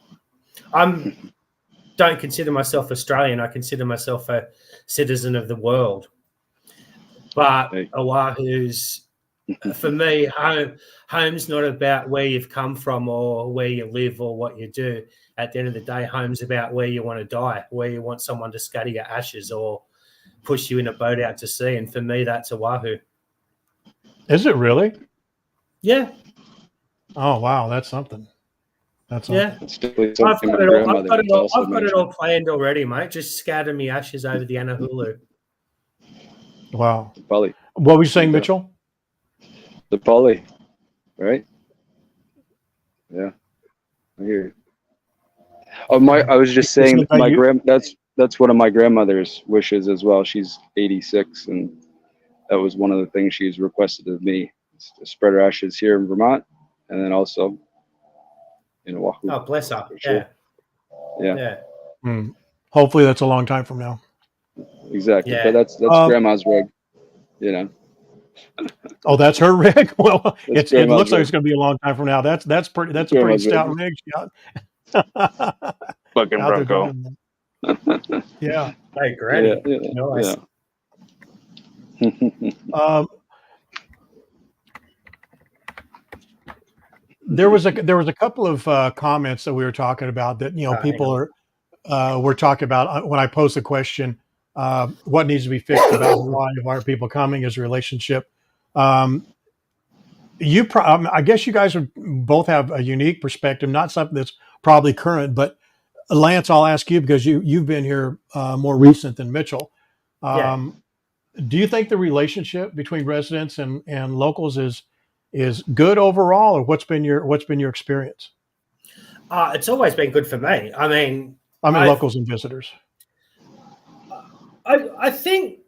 don't consider myself Australian. I consider myself a citizen of the world. But Hey. Oahu's, for me, home's not about where you've come from or where you live or what you do. At the end of the day, home's about where you want to die, where you want someone to scatter your ashes or push you in a boat out to sea. And for me, that's Oahu. Is it really? Yeah. Oh wow, that's something. That's something. Yeah. It's definitely something my grandmother also I've got it mentioned. all planned already, mate. Just scatter me ashes over the Anahulu. Wow. Polly. What were you saying, Mitchell? The Polly, right? Yeah, I hear you. Oh, I was just saying, that's one of my grandmother's wishes as well. She's 86, and that was one of the things she's requested of me, is to spread her ashes here in Vermont, and then also in Oahu. Oh, bless her. Sure. Yeah. Yeah. Hopefully that's a long time from now. Exactly. Yeah. But that's grandma's rig, you know. Oh, that's her rig. Well, That's it grandma's looks like rig. it's going to be a long time from now. That's a pretty Grandma's stout rig. rig she got Fucking out there Bronco. driving them. Yeah. Hey, Granny. Yeah. Nice. There was a couple of comments that we were talking about that people were talking about when I posed the question, what needs to be fixed about Hawaii? Why are people coming? Is a relationship? I guess you guys both have a unique perspective, not something that's probably current, but Lance, I'll ask you because you've been here more recent than Mitchell. Do you think the relationship between residents and locals is good overall, or what's been your experience? It's always been good for me. I mean, locals and visitors. I think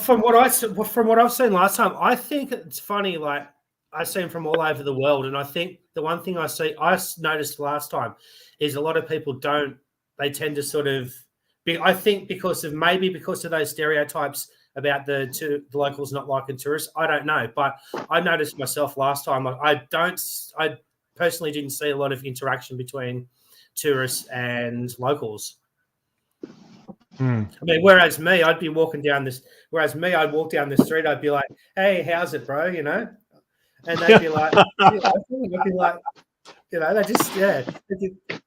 from what I've seen last time, I think it's funny. Like I've seen from all over the world, and I think the one thing I noticed last time is a lot of people they tend to sort of I think because of those stereotypes about the locals not liking tourists. I don't know, but I noticed myself last time. I personally didn't see a lot of interaction between tourists and locals. I mean, whereas me, I'd walk down the street, I'd be like, "Hey, how's it, bro?" You know, and they'd be like, I'd be like, they're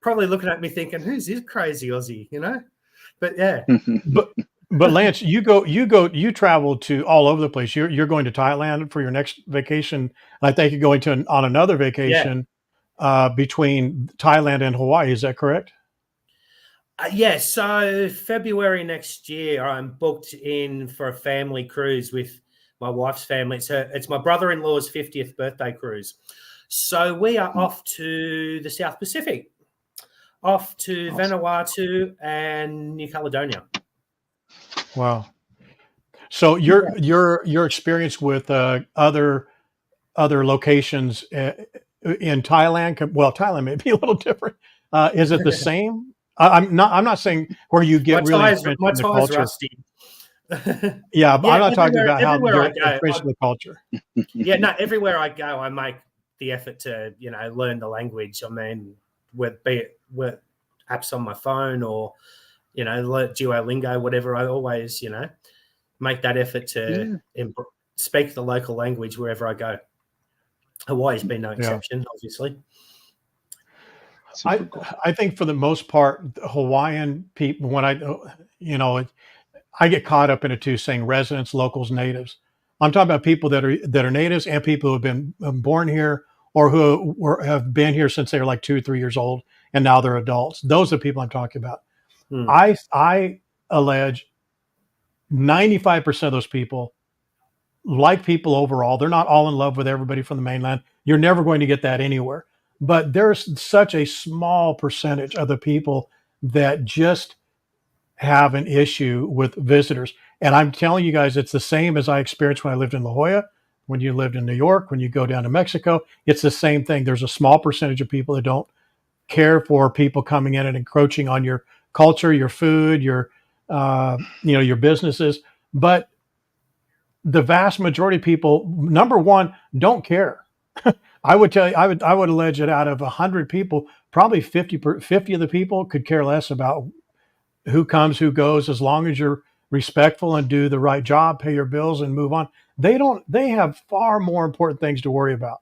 probably looking at me thinking, "Who's this crazy Aussie?" You know, but yeah. But Lance, you travel to all over the place. You're going to Thailand for your next vacation. I think you're going on another vacation between Thailand and Hawaii. Is that correct? So February next year, I'm booked in for a family cruise with my wife's family. It's my brother-in-law's 50th birthday cruise. So we are off to the South Pacific, off to Vanuatu and New Caledonia. Wow. So your experience with other locations in Thailand, well, Thailand may be a little different. Is it the same? I'm not saying where you get really entrenched in the culture. Rusty. Yeah, but I'm not talking about how you're entrenched in the culture. Everywhere I go, I make the effort to learn the language. I mean, with apps on my phone or Duolingo, whatever. I always make that effort to speak the local language wherever I go. Hawaii's been no exception, obviously. I think for the most part, Hawaiian people, when I get caught up in it too, saying residents, locals, natives. I'm talking about people that are natives and people who have been born here or who have been here since they were like 2 or 3 years old and now they're adults. Those are the people I'm talking about. I allege 95% of those people like people overall. They're not all in love with everybody from the mainland. You're never going to get that anywhere. But there's such a small percentage of the people that just have an issue with visitors. And I'm telling you guys, it's the same as I experienced when I lived in La Jolla, when you lived in New York, when you go down to Mexico. It's the same thing. There's a small percentage of people that don't care for people coming in and encroaching on your culture, your food, your businesses. But the vast majority of people, number one, don't care. I would tell you, I would allege that out of 100 people, probably 50 of the people could care less about who comes, who goes, as long as you're respectful and do the right job, pay your bills and move on. They have far more important things to worry about.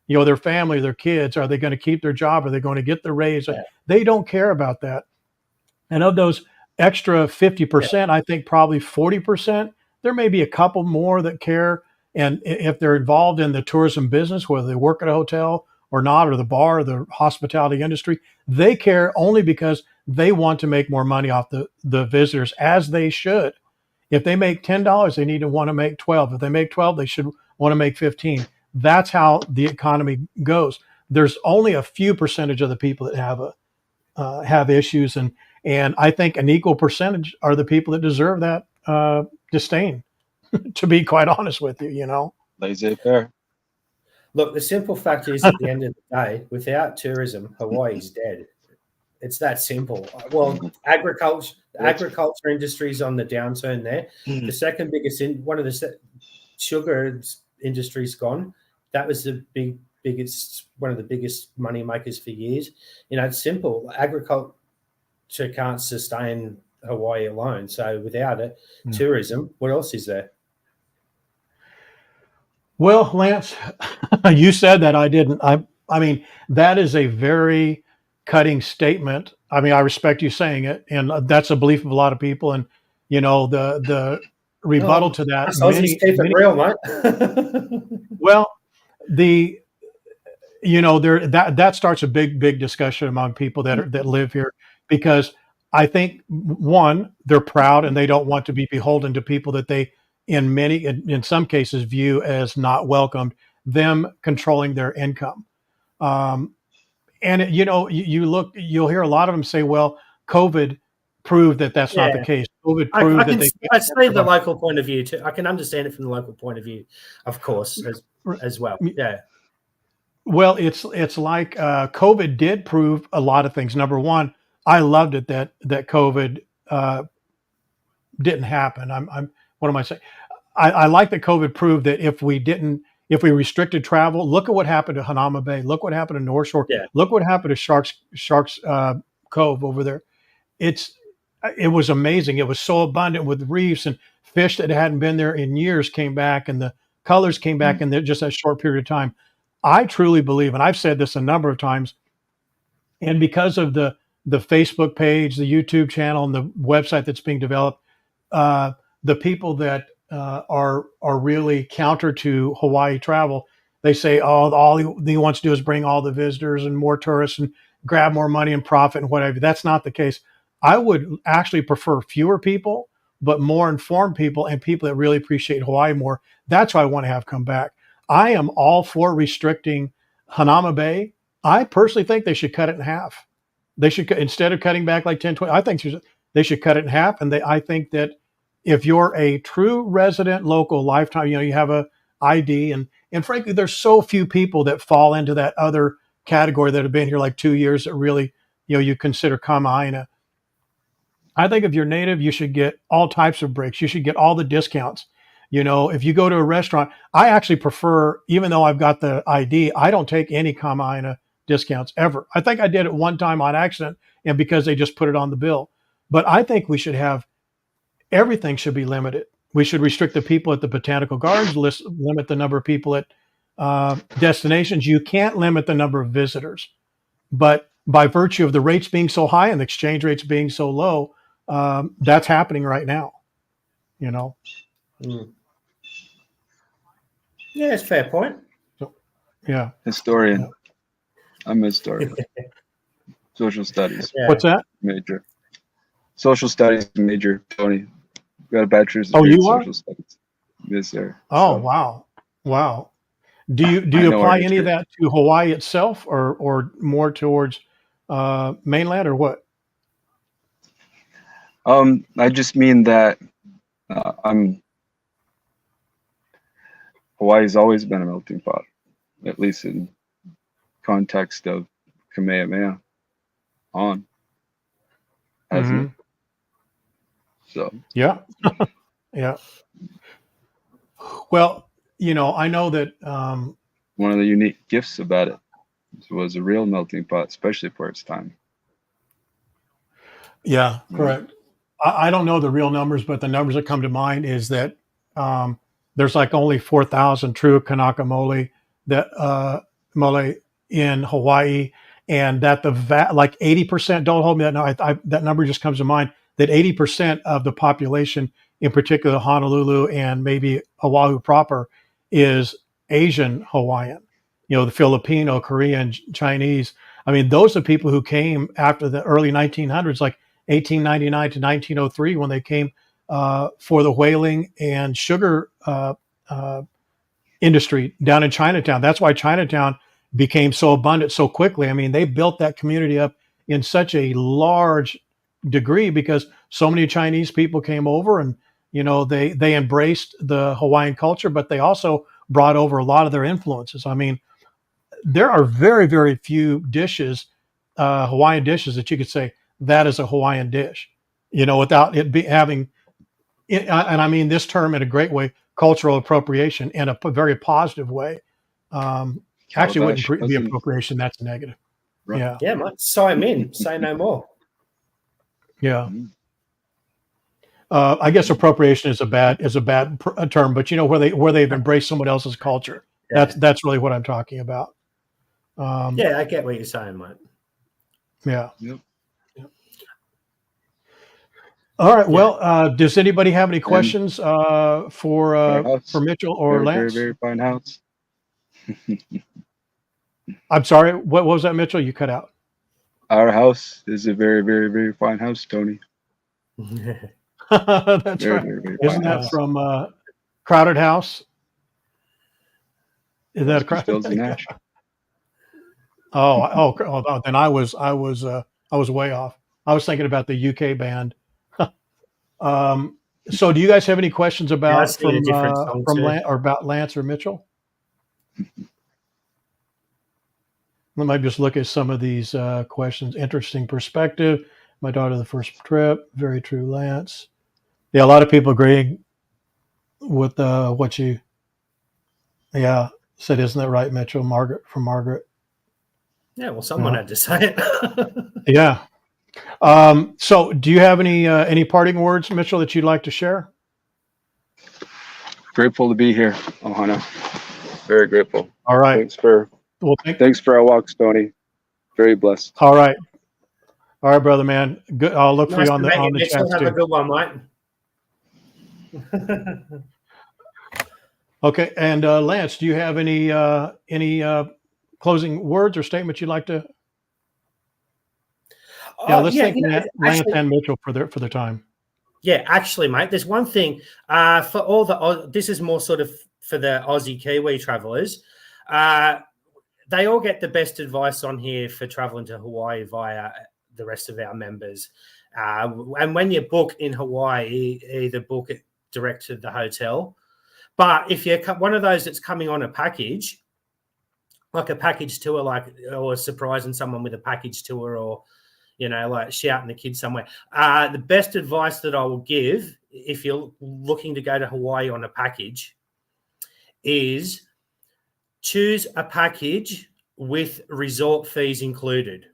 Their family, their kids, are they going to keep their job? Are they going to get the raise? Yeah. They don't care about that. And of those extra 50%, I think probably 40%, there may be a couple more that care. And if they're involved in the tourism business, whether they work at a hotel or not, or the bar or the hospitality industry, they care only because they want to make more money off the visitors, as they should. If they make $10, they need to want to make 12. If they make 12, they should want to make 15. That's how the economy goes. There's only a few percentage of the people that have issues, and I think an equal percentage are the people that deserve that disdain. To be quite honest with you, laissez-faire. Look, the simple fact is, at the end of the day, without tourism, Hawaii's dead. It's that simple. Well, agriculture industry's on the downturn there. The second biggest one of the sugar industry's gone. That was the biggest one of the biggest money makers for years. It's simple. Agriculture can't sustain Hawaii alone. So without it, tourism, what else is there? Well, Lance, you said that, I didn't. I mean, that is a very cutting statement. I mean, I respect you saying it, and that's a belief of a lot of people. And the rebuttal to that, us Aussies keep it real, mate. Well, there that starts a big discussion among people that live here, because I think, one, they're proud and they don't want to be beholden to people that they in some cases view as not welcomed, them controlling their income. And you'll hear a lot of them say, well, COVID proved that that's not the case. COVID proved I see the local point of view too. I can understand it from the local point of view, of course, as well. Yeah. Well, it's like COVID did prove a lot of things. Number one, I loved it that COVID didn't happen. What am I saying? I like that COVID proved that if we restricted travel, look at what happened to Hanama Bay. Look what happened to North Shore. Yeah. Look what happened to Sharks Cove over there. It was amazing. It was so abundant with reefs, and fish that hadn't been there in years came back, and the colors came back in just that short period of time. I truly believe, and I've said this a number of times, and because of the Facebook page, the YouTube channel, and the website that's being developed, the people that are really counter to Hawaii travel, they say, oh, all he wants to do is bring all the visitors and more tourists and grab more money and profit and whatever. That's not the case. I would actually prefer fewer people, but more informed people, and people that really appreciate Hawaii more. That's why I want to have come back. I am all for restricting Hanama Bay. I personally think they should cut it in half. They should, instead of cutting back like 10, 20, I think they should cut it in half. And I think that if you're a true resident, local, lifetime, you have a ID, and frankly, there's so few people that fall into that other category that have been here like 2 years that really, you consider Kama'aina. I think if you're native, you should get all types of breaks. You should get all the discounts. If you go to a restaurant, I actually prefer, even though I've got the ID, I don't take any Kama'aina discounts ever. I think I did it one time on accident, and because they just put it on the bill. But I think we should have, everything should be limited. We should restrict the people at the botanical gardens, limit the number of people at destinations. You can't limit the number of visitors. But by virtue of the rates being so high and the exchange rates being so low, that's happening right now. Yeah, it's a fair point. So, yeah. Historian. I'm a historian. Social studies. Yeah. What's that? Major. Social studies major, Tony. Got a bachelor's degree in social studies. Yes, sir. Oh, so. Wow. Do you apply any of that to Hawaii itself, or more towards mainland, or what? I just mean that Hawaii's always been a melting pot, at least in context of Kamehameha on, hasn't it? So yeah. Yeah. Well, I know that one of the unique gifts about it was a real melting pot, especially for its time. Yeah, correct. I don't know the real numbers, but the numbers that come to mind is that there's like only 4,000 true Kanaka mole mole in Hawaii, and that like 80%, don't hold me that number just comes to mind, that 80% of the population, in particular Honolulu and maybe Oahu proper, is Asian Hawaiian. The Filipino, Korean, Chinese. I mean, those are people who came after the early 1900s, like 1899 to 1903, when they came for the whaling and sugar industry down in Chinatown. That's why Chinatown became so abundant so quickly. I mean, they built that community up in such a large degree because so many Chinese people came over, and they embraced the Hawaiian culture, but they also brought over a lot of their influences. I mean, there are very, very few dishes Hawaiian dishes that you could say that is a Hawaiian dish, without it be having, and I mean this term in a great way, cultural appropriation in a very positive way. Actually, wouldn't Calabash be doesn't. appropriation. That's negative. Right. Yeah, Yeah, mate. Sign in. Say no more. yeah. Mhm. I guess appropriation is a bad term, but where they've embraced someone else's culture. Yeah. That's really what I'm talking about. Yeah, I get what you're saying, mate. Yeah. Yep. All right. Yeah. Well, does anybody have any And questions our for house, Mitchell or very, very, Lance? very fine house. I'm sorry. What was that, Mitchell? You cut out. Our house is a very, very, very fine house, Tony. That's Very, right. very, very Isn't fine that house. from Crowded House? Is that a Crosby, Stills, and crowd? Nash. Oh, then I was way off. I was thinking about the UK band. So do you guys have any questions Yeah, I about sing a different song from too. or about Lance or Mitchell? Let me just look at some of these questions. Interesting perspective. My daughter, the first trip. Very true, Lance. Yeah, a lot of people agreeing with what you, said. Isn't that right, Mitchell? Margaret. Yeah, well, someone Yeah. had to say it. Yeah. So do you have any parting words, Mitchell, that you'd like to share? Grateful to be here, Ohana. Very grateful. All right. Well, Thanks for our walks, Tony. Very blessed. all right. All right, brother, man. Good. I'll look for Nice you to on meet you, the Mitchell. chats Have a too. good one, mate. Okay. And Lance, do you have any closing words or statements you'd like to? Yeah, let's Yeah, thank Lance actually, and Mitchell for their time. yeah, actually, mate, there's one thing for all this is more sort of for the Aussie Kiwi travelers. They all get the best advice on here for traveling to Hawaii via the rest of our members. And when you book in Hawaii, either book it direct to the hotel. But if you're one of those that's coming on a package, like a package tour, or surprising someone with a package tour, or like shouting the kids somewhere. The best advice that I will give if you're looking to go to Hawaii on a package is choose a package with resort fees included.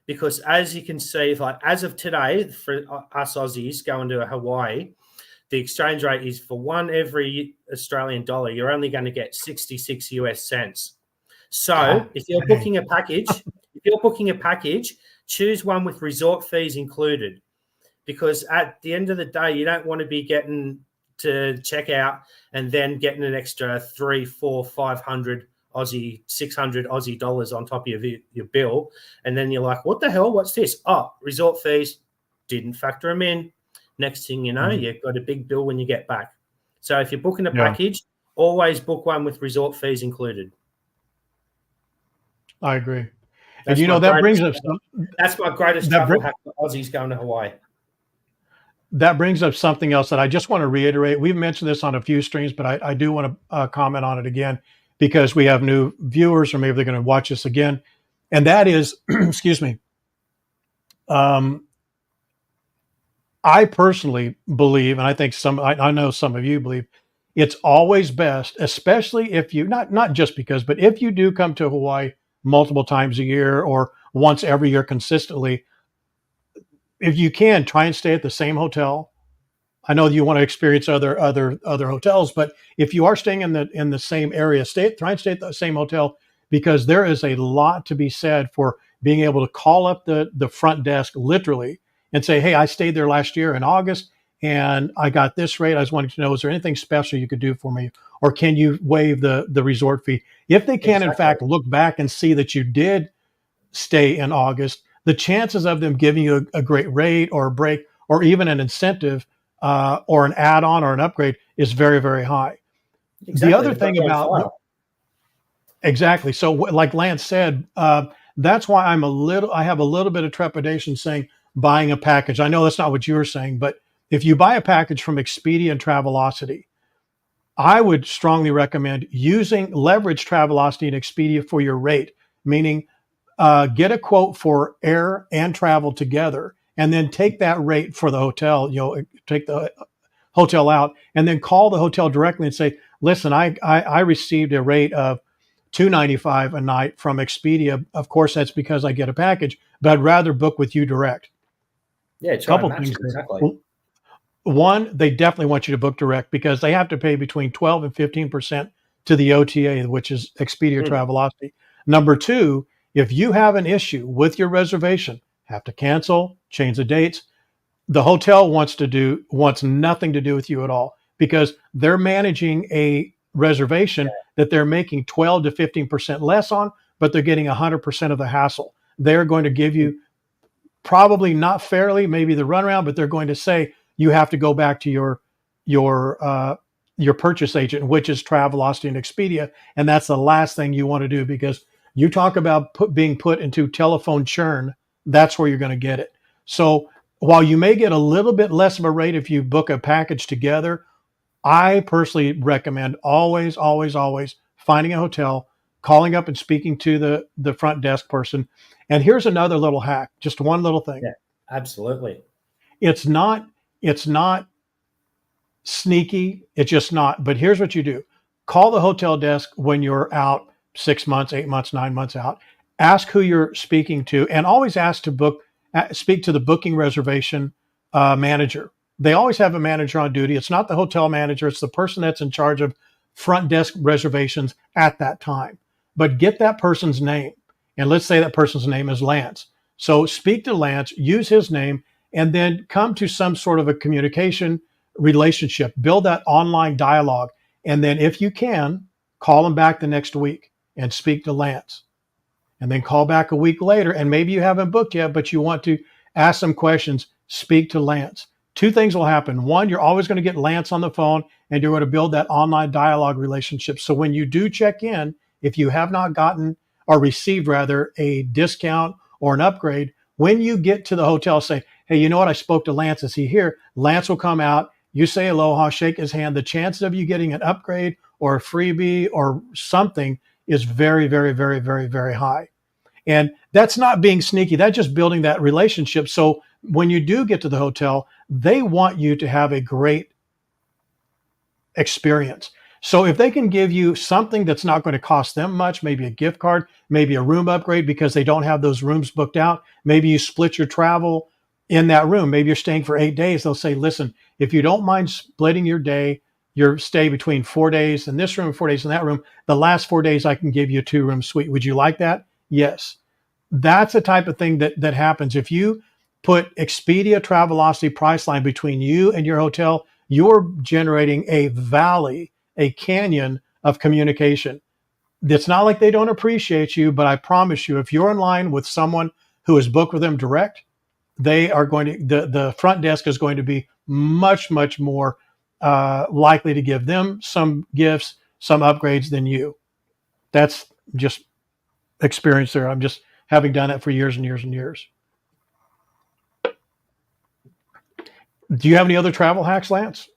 Because as you can see, as of today, for us Aussies going to Hawaii, the exchange rate is for one every Australian dollar, you're only going to get 66 US cents. So if you're booking a package, choose one with resort fees included, because at the end of the day, you don't want to be getting to check out and then getting an extra 300, 400, 500 Aussie, 600 Aussie dollars on top of your bill. And then you're like, what the hell? What's this? Oh, resort fees, didn't factor them in. Next thing you know, you've got a big bill when you get back. So if you're booking a package, always book one with resort fees included. I agree. That's And that brings up that's my greatest travel hack for Aussies going to Hawaii. That brings up something else that I just want to reiterate. We've mentioned this on a few streams, but I do want to comment on it again because we have new viewers, or maybe they're going to watch this again. And that is, excuse me. I personally believe, and I think I know some of you believe, it's always best, especially if you not just because, but if you do come to Hawaii multiple times a year or once every year consistently, if you can, try and stay at the same hotel. I know you want to experience other hotels, but if you are staying in the same area, try and stay at the same hotel, because there is a lot to be said for being able to call up the front desk literally and say, hey, I stayed there last year in August and I got this rate. I was wanting to know, is there anything special you could do for me? Or can you waive the resort fee? If they can, in fact, look back and see that you did stay in August, the chances of them giving you a great rate or a break or even an incentive or an add-on or an upgrade is very, very high. Exactly. The other thing about exactly. So like Lance said, that's why I have a little bit of trepidation saying buying a package. I know that's not what you were saying, but if you buy a package from Expedia and Travelocity, I would strongly recommend leverage Travelocity and Expedia for your rate, meaning get a quote for air and travel together, and then take that rate for the hotel. Take the hotel out, and then call the hotel directly and say, "Listen, I received a rate of $295 a night from Expedia. Of course, that's because I get a package, but I'd rather book with you direct." Yeah, try and Couple match things it, there. exactly. Well, one, they definitely want you to book direct because they have to pay between 12 and 15% to the OTA, which is Expedia Mm. Travelocity. Number two, if you have an issue with your reservation, have to cancel, change the dates, the hotel wants nothing to do with you at all because they're managing a reservation that they're making 12 to 15% less on, but they're getting 100% of the hassle. They're going to give you, probably not fairly, maybe the runaround, but they're going to say you have to go back to your purchase agent, which is Travelocity and Expedia, and that's the last thing you want to do because you talk about being put into telephone churn. That's where you're going to get it. So while you may get a little bit less of a rate if you book a package together, I personally recommend always, always, always finding a hotel, calling up and speaking to the front desk person. And here's another little hack, just one little thing. Yeah, absolutely. It's not sneaky. It's just not. But here's what you do. Call the hotel desk when you're out 6 months, 8 months, 9 months out. Ask who you're speaking to and always ask to speak to the booking reservation manager. They always have a manager on duty. It's not the hotel manager. It's the person that's in charge of front desk reservations at that time. But get that person's name. And let's say that person's name is Lance. So speak to Lance, use his name, and then come to some sort of a communication relationship. Build that online dialogue. And then if you can, call him back the next week and speak to Lance. And then call back a week later, and maybe you haven't booked yet, but you want to ask some questions, speak to Lance. Two things will happen. One, you're always going to get Lance on the phone, and you're going to build that online dialogue relationship. So when you do check in, if you have not gotten or received rather a discount or an upgrade, when you get to the hotel, say, "Hey, you know what? I spoke to Lance. Is he here?" Lance will come out. You say aloha, shake his hand. The chances of you getting an upgrade or a freebie or something is very, very, very, very, very high. And that's not being sneaky. That's just building that relationship. So when you do get to the hotel, they want you to have a great experience. So if they can give you something that's not going to cost them much, maybe a gift card, maybe a room upgrade because they don't have those rooms booked out, maybe you split your travel in that room. Maybe you're staying for 8 days. They'll say, "Listen, if you don't mind splitting your stay between 4 days in this room, 4 days in that room, the last 4 days I can give you a 2-room suite. Would you like that?" Yes. That's the type of thing that happens. If you put Expedia Travelocity Priceline between you and your hotel, you're generating a valley, a canyon of communication. It's not like they don't appreciate you, but I promise you, if you're in line with someone who is booked with them direct, they are going to, the front desk is going to be much, much more likely to give them some gifts, some upgrades than you. That's just experience there. I'm just having done that for years and years and years. Do you have any other travel hacks, Lance?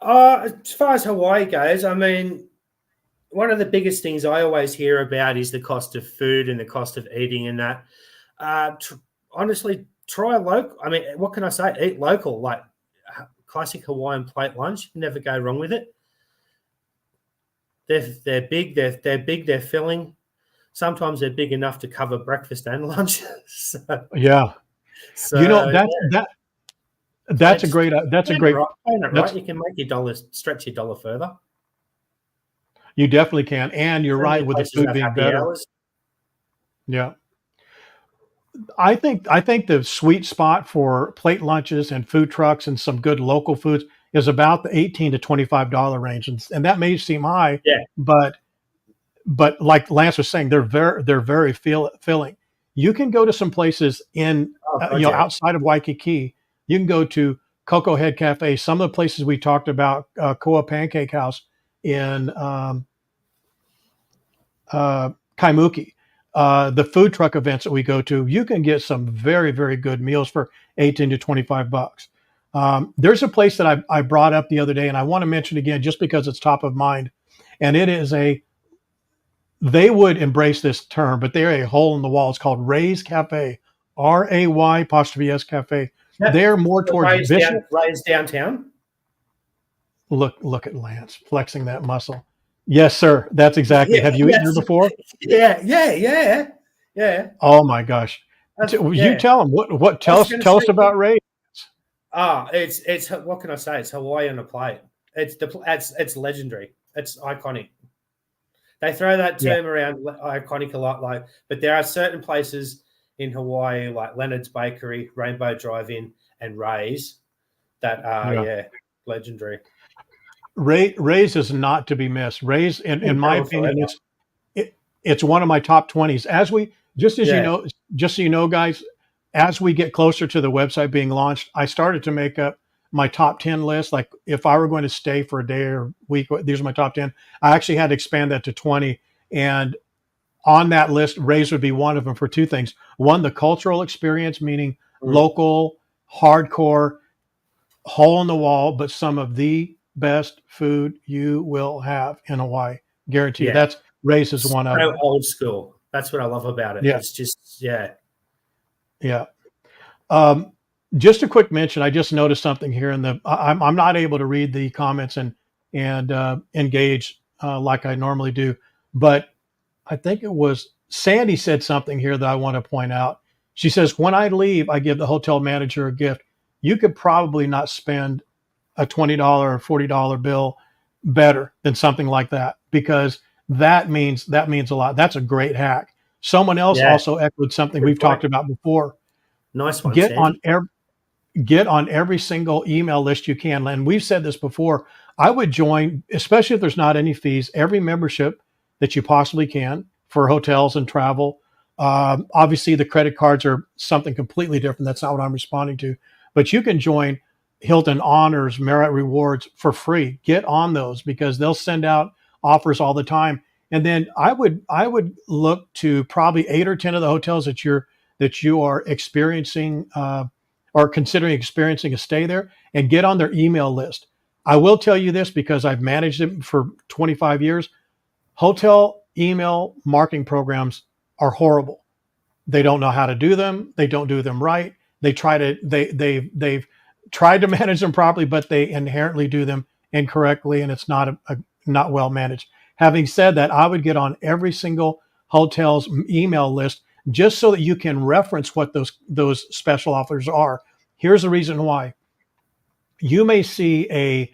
As far as Hawaii goes, I mean, one of the biggest things I always hear about is the cost of food and the cost of eating and that. Honestly, try local. I mean, what can I say? Eat local, like classic Hawaiian plate lunch. You can never go wrong with it. They're big. They're big. They're filling. Sometimes they're big enough to cover breakfast and lunch. Yeah. So, you know, that's a great, right. You can make your dollar, stretch your dollar further. You definitely can. And you're right with the food being better. Hours. Yeah. I think the sweet spot for plate lunches and food trucks and some good local foods is about the $18 to $25 range. And that may seem high, yeah, but like Lance was saying, they're very filling. You can go to some places in outside of Waikiki. You can go to Cocoa Head Cafe. Some of the places we talked about, Koa Pancake House in Kaimuki. The food truck events that we go to, you can get some very, very good meals for $18 to $25. There's a place that I brought up the other day, and I want to mention again just because it's top of mind, and it is a they would embrace this term, but they're a hole in the wall. It's called Ray's Cafe, RAY apostrophe S Cafe. Yep. They're more towards Bishop. Ray's downtown. Look at Lance flexing that muscle. Yes, sir. That's exactly. Yeah, Have you eaten there before? Yeah. Oh my gosh. You tell them what tell us about Ray. It's what can I say? It's Hawaii on a plate. It's legendary. It's iconic. They throw that term around, iconic, a lot. But there are certain places in Hawaii, like Leonard's Bakery, Rainbow Drive-In, and Ray's, that are legendary. Ray's is not to be missed. Ray's, in my opinion, it's one of my top 20s. Just so you know, guys, as we get closer to the website being launched, I started to make up my top 10 list. Like if I were going to stay for a day or week, these are my top 10. I actually had to expand that to 20. And on that list, Ray's would be one of them for two things. One, the cultural experience, meaning local, hardcore, hole in the wall, but some of the best food you will have in Hawaii. Guarantee you. That's Ray's is one of them. Old school. That's what I love about it. It's just, Yeah. Just a quick mention. I just noticed something here I'm not able to read the comments and engage like I normally do, but I think it was Sandy said something here that I want to point out. She says, when I leave, I give the hotel manager a gift. You could probably not spend a $20 or $40 bill better than something like that, because that means a lot. That's a great hack. Someone else also echoed something we've talked about before. Nice one. Get on every single email list you can. And we've said this before. I would join, especially if there's not any fees, every membership that you possibly can for hotels and travel. Obviously, the credit cards are something completely different. That's not what I'm responding to. But you can join Hilton Honors, Marriott Rewards for free. Get on those because they'll send out offers all the time. And then I would look to probably 8 or 10 of the hotels that you are experiencing or considering experiencing a stay there, and get on their email list. I will tell you this because I've managed it for 25 years. Hotel email marketing programs are horrible. They don't know how to do them. They don't do them right. They've tried to manage them properly, but they inherently do them incorrectly, and it's not not well managed. Having said that, I would get on every single hotel's email list just so that you can reference what those special offers are. Here's the reason why. You may see a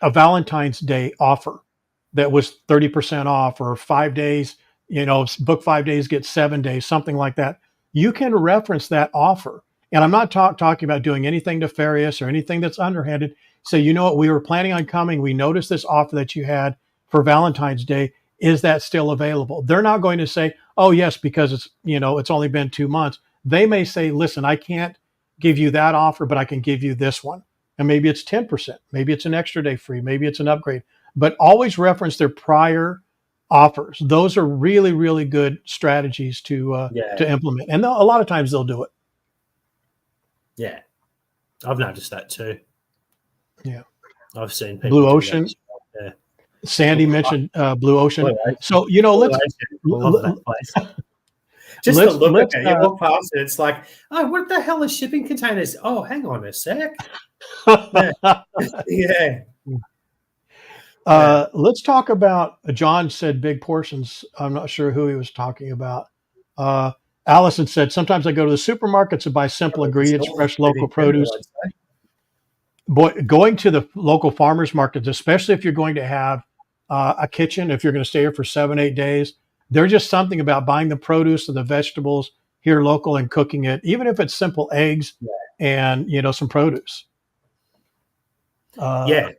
Valentine's Day offer that was 30% off, or 5 days, book 5 days, get 7 days, something like that. You can reference that offer. And I'm not talking about doing anything nefarious or anything that's underhanded. So, you know what, we were planning on coming. We noticed this offer that you had for Valentine's Day. Is that still available? They're not going to say, oh, yes, because it's only been 2 months. They may say, listen, I can't give you that offer, but I can give you this one. And maybe it's 10%. Maybe it's an extra day free. Maybe it's an upgrade. But always reference their prior offers. Those are really, really good strategies to implement. And a lot of times they'll do it. Yeah. I've noticed that too. Yeah. I've seen people Blue Ocean. Yeah. Sandy mentioned Blue Ocean. So, let's love that place. Just to look at it, you walk past it, it's like, oh, what the hell is shipping containers? Oh, hang on a sec. Yeah. Let's talk about, John said big portions. I'm not sure who he was talking about. Allison said, sometimes I go to the supermarkets to buy simple ingredients, fresh local produce. Boy, going to the local farmers markets, especially if you're going to have a kitchen, if you're going to stay here for 7-8 days, there's just something about buying the produce and the vegetables here local and cooking it, even if it's simple eggs and, some produce. The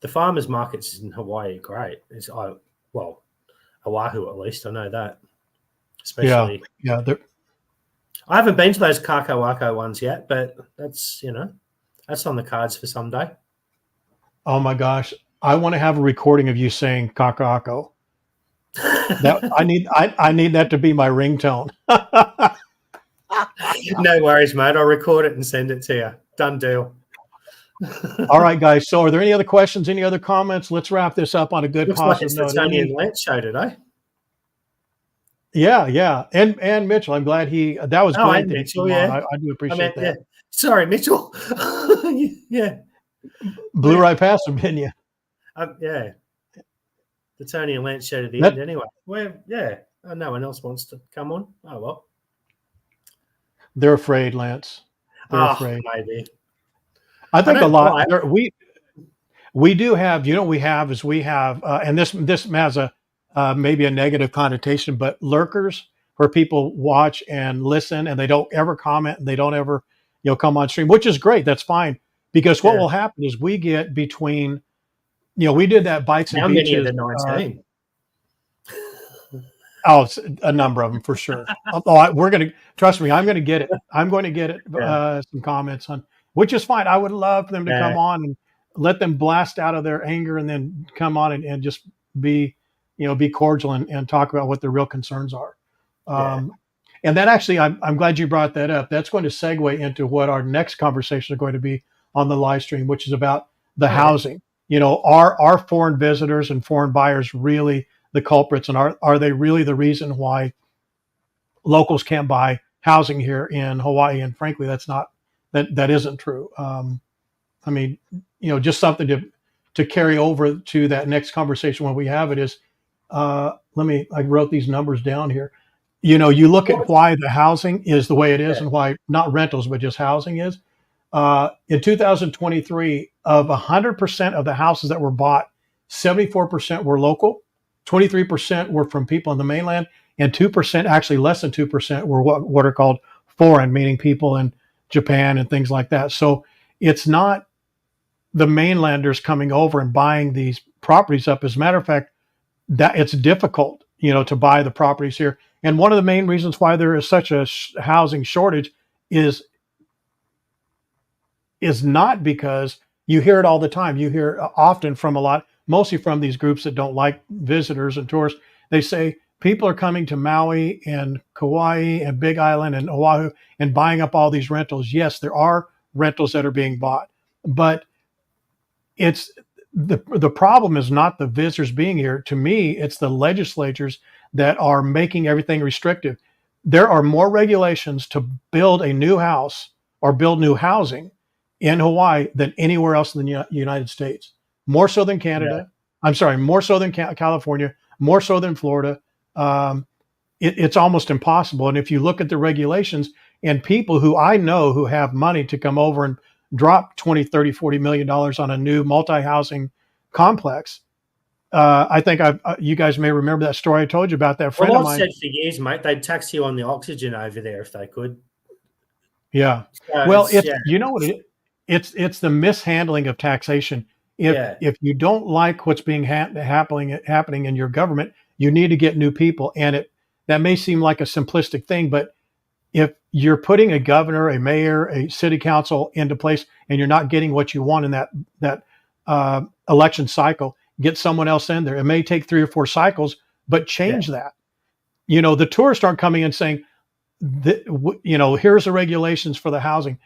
farmers markets in Hawaii are great. Oahu at least, I know that. Especially, I haven't been to those Kakawako ones yet, but that's that's on the cards for someday. Oh my gosh, I want to have a recording of you saying Kakako. I need that to be my ringtone. No worries, mate. I'll record it and send it to you. Done deal. All right, guys. So are there any other questions, any other comments? Let's wrap this up on a good Looks like positive it's the note. Tony and Lance show today. Yeah. And Mitchell, I'm glad that was great and that he Mitchell, came on. yeah. I do appreciate that. Yeah. Sorry, Mitchell. Yeah. Blew right past him, didn't you? Yeah. The Tony and Lance show to the That- end anyway. Well, yeah. No one else wants to come on. Oh, well. They're afraid, Lance. They're afraid. Maybe. I think a lot. Buy it. We do have. You know, what we have, and this has a maybe a negative connotation, but lurkers, where people watch and listen and they don't ever comment and they don't ever come on stream, which is great. That's fine, because what will happen is we get between. We did that bites and How beaches. many of the 19? It's a number of them for sure. We're going to trust me. I'm going to get it. I'm going to get it. Some comments on, which is fine. I would love for them to come on and let them blast out of their anger and then come on and just be cordial and talk about what their real concerns are. And that actually, I'm glad you brought that up. That's going to segue into what our next conversation is going to be on the live stream, which is about the housing. Are foreign visitors and foreign buyers really the culprits, and are they really the reason why locals can't buy housing here in Hawaii? And frankly, that isn't true. I mean, just something to carry over to that next conversation when we have it is, I wrote these numbers down here. You look at why the housing is the way it is and why not rentals, but just housing is. In 2023, of 100% of the houses that were bought, 74% were local, 23% were from people on the mainland, and 2%, actually less than 2%, were what are called foreign, meaning people in Japan and things like that. So it's not the mainlanders coming over and buying these properties up. As a matter of fact, that it's difficult, to buy the properties here. And one of the main reasons why there is such a housing shortage is not because you hear it all the time. You hear often from mostly from these groups that don't like visitors and tourists. They say people are coming to Maui and Kauai and Big Island and Oahu and buying up all these rentals. Yes, there are rentals that are being bought, but it's the problem is not the visitors being here. To me, it's the legislatures that are making everything restrictive. There are more regulations to build a new house or build new housing in Hawaii than anywhere else in the United States. More so than Canada. I'm sorry, more so than California, more so than Florida. It's almost impossible. And if you look at the regulations and people who I know who have money to come over and drop 20, 30, $40 million on a new multi-housing complex, I think you guys may remember that story I told you about that friend of mine. I've said for years, mate, they'd tax you on the oxygen over there if they could. Yeah. So well, you know what it is? It's the mishandling of taxation. If you don't like what's being happening in your government, you need to get new people. And that may seem like a simplistic thing, but if you're putting a governor, a mayor, a city council into place, and you're not getting what you want in that election cycle, get someone else in there. It may take 3 or 4 cycles, but change that. The tourists aren't coming in saying, here's the regulations for the housing.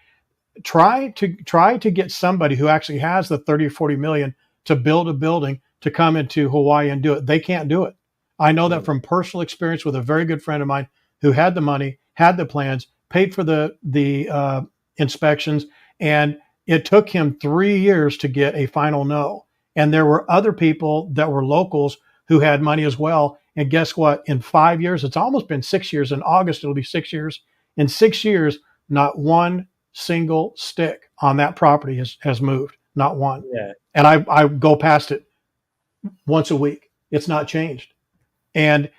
Try to get somebody who actually has the 30 or 40 million to build a building to come into Hawaii and do it. They can't do it. I know that from personal experience with a very good friend of mine who had the money, had the plans, paid for the inspections, and it took him 3 years to get a final no. And there were other people that were locals who had money as well. And guess what? In 5 years, it's almost been 6 years. In August, it'll be 6 years. In 6 years, not one single stick on that property has moved. Not one. Yeah. And I go past it once a week. It's not changed. And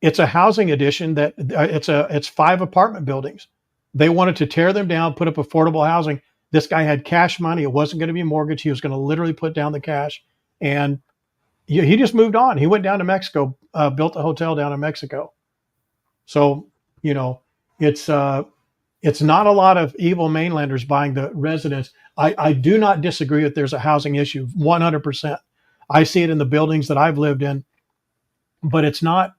it's a housing addition that it's 5 apartment buildings. They wanted to tear them down, put up affordable housing. This guy had cash money. It wasn't going to be mortgage. He was going to literally put down the cash. And he just moved on. He went down to Mexico, built a hotel down in Mexico. So, it's not a lot of evil mainlanders buying the residence. I do not disagree that there's a housing issue, 100%. I see it in the buildings that I've lived in, but it's not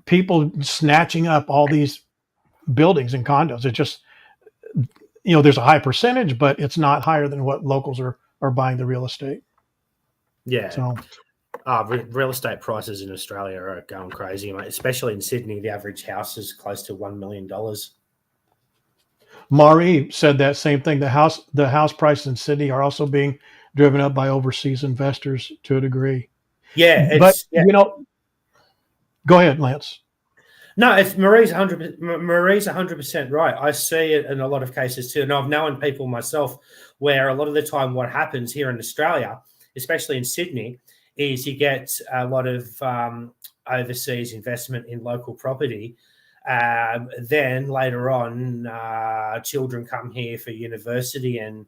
people snatching up all these buildings and condos. It just, there's a high percentage, but it's not higher than what locals are buying the real estate. Yeah. So real estate prices in Australia are going crazy, mate. Especially in Sydney, the average house is close to $1 million. Maury said that same thing. The house prices in Sydney are also being driven up by overseas investors to a degree. Yeah, But go ahead, Lance. No, if Marie's 100% right. I see it in a lot of cases too, and I've known people myself where a lot of the time what happens here in Australia, especially in Sydney, is you get a lot of overseas investment in local property. Then later on, children come here for university, and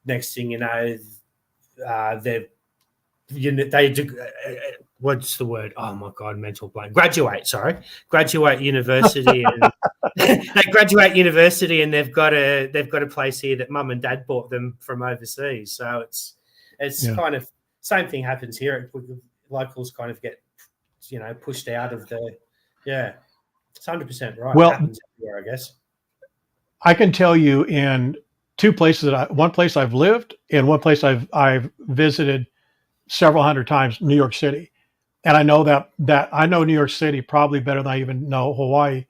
next thing you know, what's the word? Oh my God, mental blank. Graduate university, and they graduate university, and they've got a place here that mum and dad bought them from overseas. So it's kind of same thing happens here. Locals kind of get pushed out of the It's 100% right. Well, it happens everywhere, I guess. I can tell you in two places one place I've lived and one place I've visited several hundred times, New York City. And I know that I know New York City probably better than I even know Hawaii.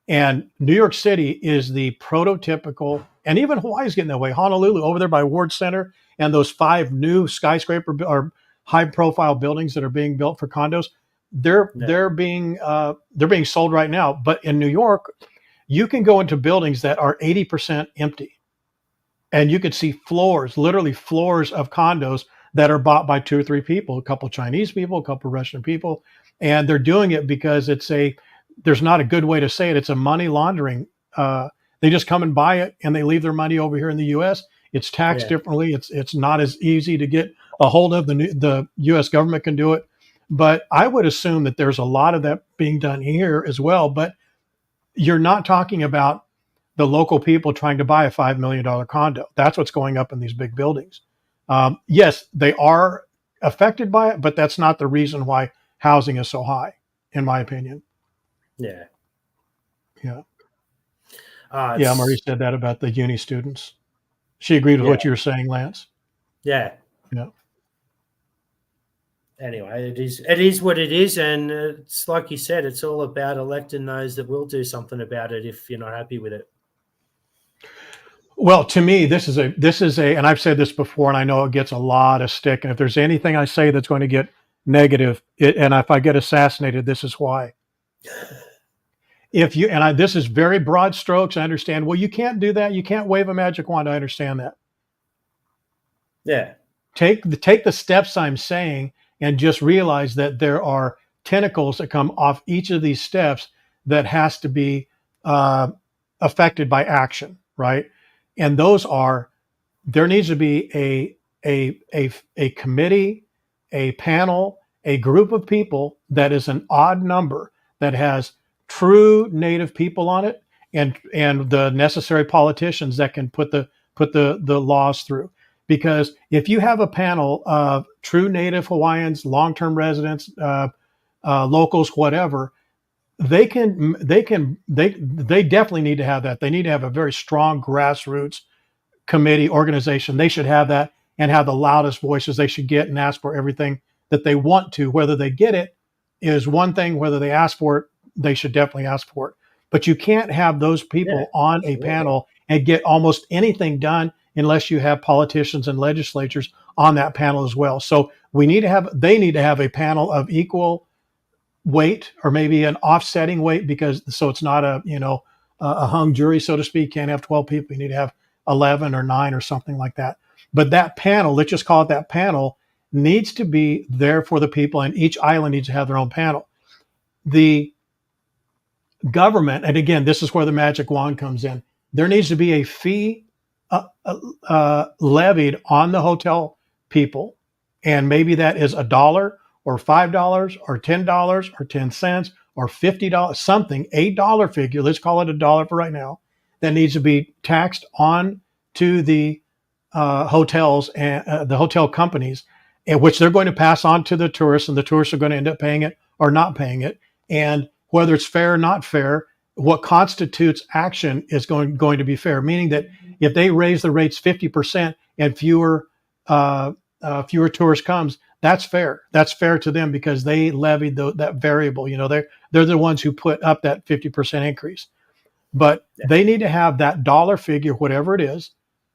And New York City is the prototypical, and even Hawaii's getting that way. Honolulu over there by Ward Center, and those 5 new skyscraper or high profile buildings that are being built for condos, they're being sold right now. But in New York, you can go into buildings that are 80% empty, and you could see literally floors of condos that are bought by 2 or 3 people, a couple of Chinese people, a couple of Russian people. And they're doing it because there's not a good way to say it. It's a money laundering. They just come and buy it and they leave their money over here in the U.S. It's taxed differently. It's not as easy to get a hold of. The U.S. government can do it. But I would assume that there's a lot of that being done here as well. But you're not talking about the local people trying to buy a $5 million condo. That's what's going up in these big buildings. Yes, they are affected by it, but that's not the reason why housing is so high, in my opinion. Yeah. Marie said that about the uni students. She agreed with what you were saying, Lance. Yeah. Yeah. Anyway, it is what it is, and it's like you said, it's all about electing those that will do something about it if you're not happy with it. Well, to me, this is a, and I've said this before, and I know it gets a lot of stick. And if there's anything I say that's going to get negative, and if I get assassinated, this is why. This is very broad strokes. I understand. Well, you can't do that. You can't wave a magic wand. I understand that. Yeah. Take the steps I'm saying, and just realize that there are tentacles that come off each of these steps that has to be affected by action, right? And those there needs to be a committee, a panel, a group of people that is an odd number that has true Native people on it, and the necessary politicians that can put the laws through. Because if you have a panel of true Native Hawaiians, long-term residents, locals, whatever, they definitely need to have that. They need to have a very strong grassroots committee organization. They should have that and have the loudest voices they should get and ask for everything that they want to. Whether they get it is one thing. Whether they ask for it, they should definitely ask for it. But you can't have those people on a panel and get almost anything done unless you have politicians and legislatures on that panel as well. So they need to have a panel of equal weight, or maybe an offsetting weight, so it's not a hung jury, so to speak. Can't have 12 people. You need to have 11 or 9 or something like that. But that panel, let's just call it that panel, needs to be there for the people, and each island needs to have their own panel. The government, and again, this is where the magic wand comes in. There needs to be a fee levied on the hotel people, and maybe that is $1 or $5 or $10 or 10 cents or $50, something, $8 figure. Let's call it $1 for right now. That needs to be taxed on to the hotels and the hotel companies, in which they're going to pass on to the tourists, and the tourists are going to end up paying it or not paying it. And whether it's fair or not fair, what constitutes action is going to be fair, meaning that if they raise the rates 50% and fewer tourists comes, that's fair. That's fair to them because they levied that variable. They're the ones who put up that 50% increase. But they need to have that dollar figure, whatever it is,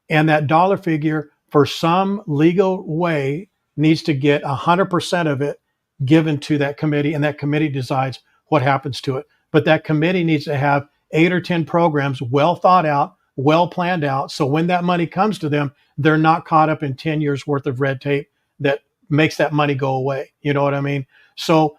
and that dollar figure for some legal way needs to get 100% of it given to that committee, and that committee decides what happens to it. But that committee needs to have 8 or 10 programs well thought out, well planned out, so when that money comes to them, they're not caught up in 10 years worth of red tape that makes that money go away. You know what I mean? So,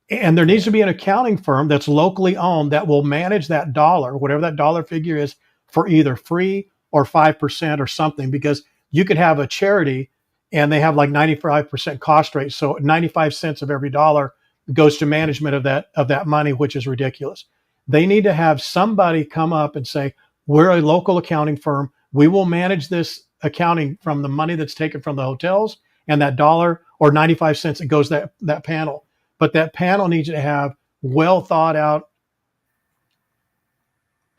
and there needs to be an accounting firm that's locally owned that will manage that dollar, whatever that dollar figure is, for either free or 5% or something, because you could have a charity and they have like 95% cost rate. So 95 cents of every dollar goes to management of that money, which is ridiculous. They need to have somebody come up and say, we're a local accounting firm. We will manage this accounting from the money that's taken from the hotels and that dollar or 95 cents that goes that panel. But that panel needs to have well thought out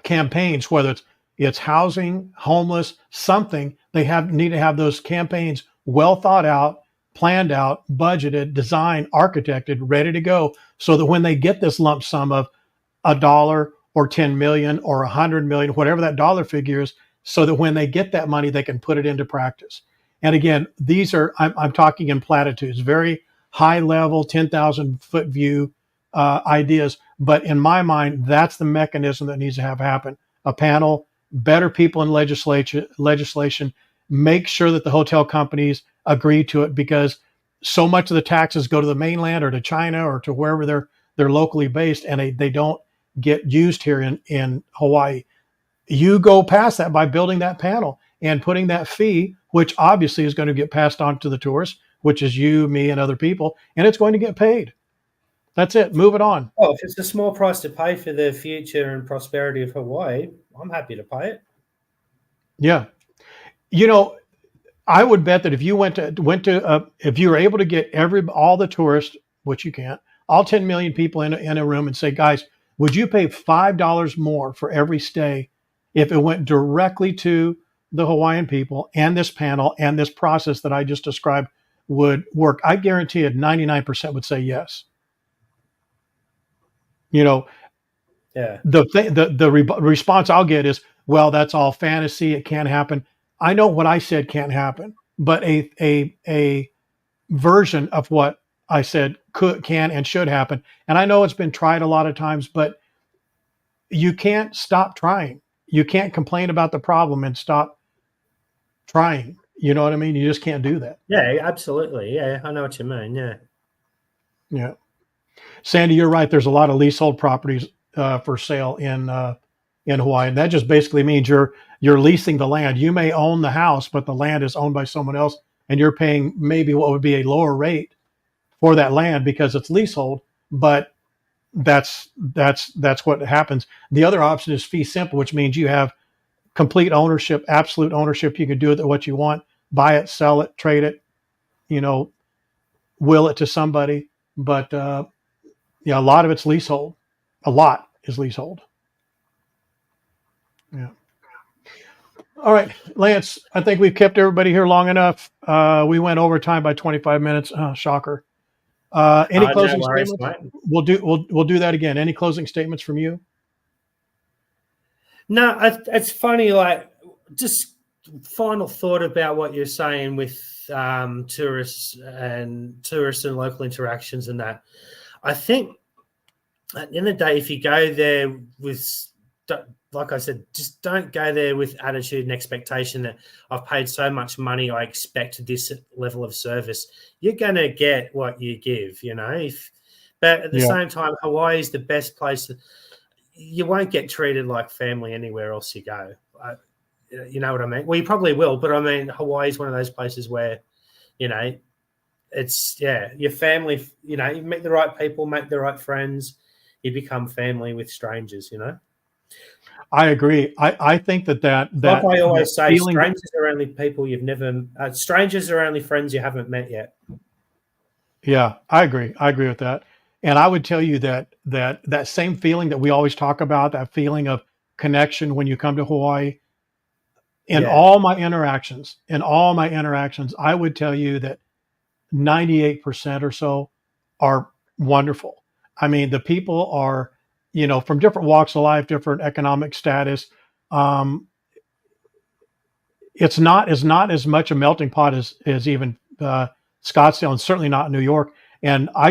campaigns, whether it's housing, homeless, something. They need to have those campaigns well thought out, planned out, budgeted, designed, architected, ready to go, so that when they get this lump sum of $1 or 10 million or 100 million, whatever that dollar figure is, so that when they get that money, they can put it into practice. And again, these are, I'm talking in platitudes, very high level, 10,000 foot view ideas. But in my mind, that's the mechanism that needs to happen. A panel, better people in legislation, make sure that the hotel companies agree to it, because so much of the taxes go to the mainland or to China or to wherever they're locally based, and they don't get used here in Hawaii. You go past that by building that panel and putting that fee, which obviously is going to get passed on to the tourists, which is you, me, and other people, and it's going to get paid. That's it. Move it on. Well, if it's a small price to pay for the future and prosperity of Hawaii, I'm happy to pay it. Yeah. I would bet that if you if you were able to get all the tourists, which you can't, all 10 million people in a room and say, guys, would you pay $5 more for every stay if it went directly to the Hawaiian people, and this panel and this process that I just described would work? I guarantee it 99% would say yes. Yeah. The response I'll get is, well, that's all fantasy. It can't happen. I know what I said can't happen, but a version of what I said can and should happen. And I know it's been tried a lot of times, but you can't stop trying. You can't complain about the problem and stop trying. You know what I mean? You just can't do that. Yeah, absolutely. Yeah, I know what you mean. Yeah. Yeah. Sandy, you're right. There's a lot of leasehold properties for sale in Hawaii, and that just basically means you're leasing the land. You may own the house, but the land is owned by someone else, and you're paying maybe what would be a lower rate for that land because it's leasehold. But that's what happens. The other option is fee simple, which means you have complete ownership, absolute ownership. You can do it what you want, buy it, sell it, trade it, will it to somebody. But a lot of it's leasehold. A lot is leasehold. Yeah. All right, Lance, I think we've kept everybody here long enough. We went over time by 25 minutes. Shocker. Any closing statements? Mate. We'll do that again. Any closing statements from you? No, it's funny. Like, just final thought about what you're saying with tourists and local interactions and that. I think at the end of the day, if you go there with, like I said, just don't go there with attitude and expectation that I've paid so much money, I expect this level of service. You're going to get what you give, but at the same time, Hawaii is the best place. You won't get treated like family anywhere else you go. You know what I mean? Well, you probably will, but I mean, Hawaii is one of those places where, it's, your family, you meet the right people, make the right friends, you become family with strangers, I agree. I think that like I always say, strangers are only people you've never. Strangers are only friends you haven't met yet. Yeah, I agree. I agree with that. And I would tell you that same feeling that we always talk about, that feeling of connection when you come to Hawaii, Yeah. in all my interactions, I would tell you that 98% or so are wonderful. I mean, the people are, from different walks of life, different economic status. Um, it's not as much a melting pot as even Scottsdale, and certainly not New York. And I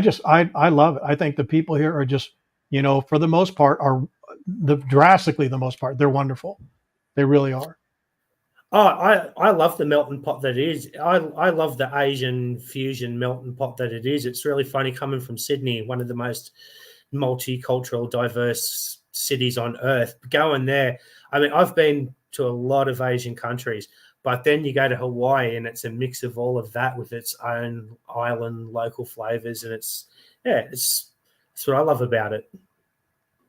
love it. I think the people here are just, for the most part, are drastically the most part, they're wonderful. They really are. Oh, I love the melting pot that it is. I love the Asian fusion melting pot that it is. It's really funny coming from Sydney, one of the most multicultural, diverse cities on earth. Going there, I mean, I've been to a lot of Asian countries, but then you go to Hawaii and it's a mix of all of that with its own island local flavors, and it's what I love about it.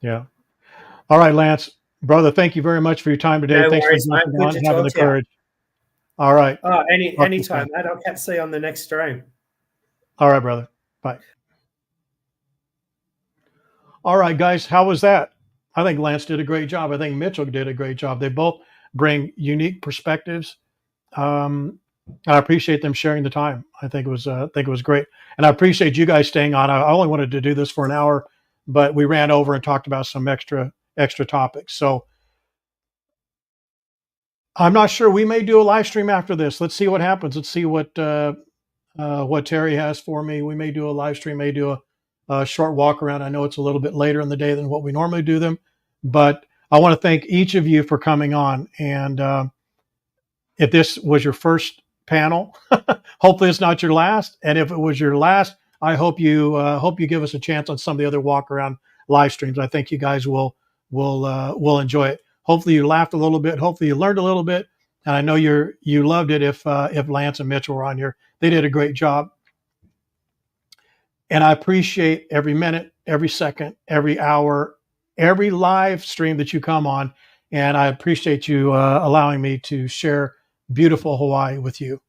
Yeah. All right, Lance, brother, thank you very much for your time today. No Thanks for worries, mate. jumping Good on to and having talk the to you. courage. All right. Oh, Talk to you anytime, soon. mate. I'll catch you on the next stream. All right, brother. Bye. All right, guys, how was that? I think Lance did a great job. I think Mitchell did a great job. They both bring unique perspectives. And I appreciate them sharing the time. I think it was great, and I appreciate you guys staying on. I only wanted to do this for an hour, but we ran over and talked about some extra topics. So I'm not sure. We may do a live stream after this. Let's see what happens. Let's see what Terry has for me. We may do a live stream. May do a short walk around. I know it's a little bit later in the day than what we normally do them, but I want to thank each of you for coming on. And if this was your first panel, hopefully it's not your last. And if it was your last, I hope you give us a chance on some of the other walk around live streams. I think you guys will enjoy it. Hopefully you laughed a little bit. Hopefully you learned a little bit. And I know you loved it if Lance and Mitchell were on here. They did a great job. And I appreciate every minute, every second, every hour, every live stream that you come on. And I appreciate you allowing me to share beautiful Hawaii with you.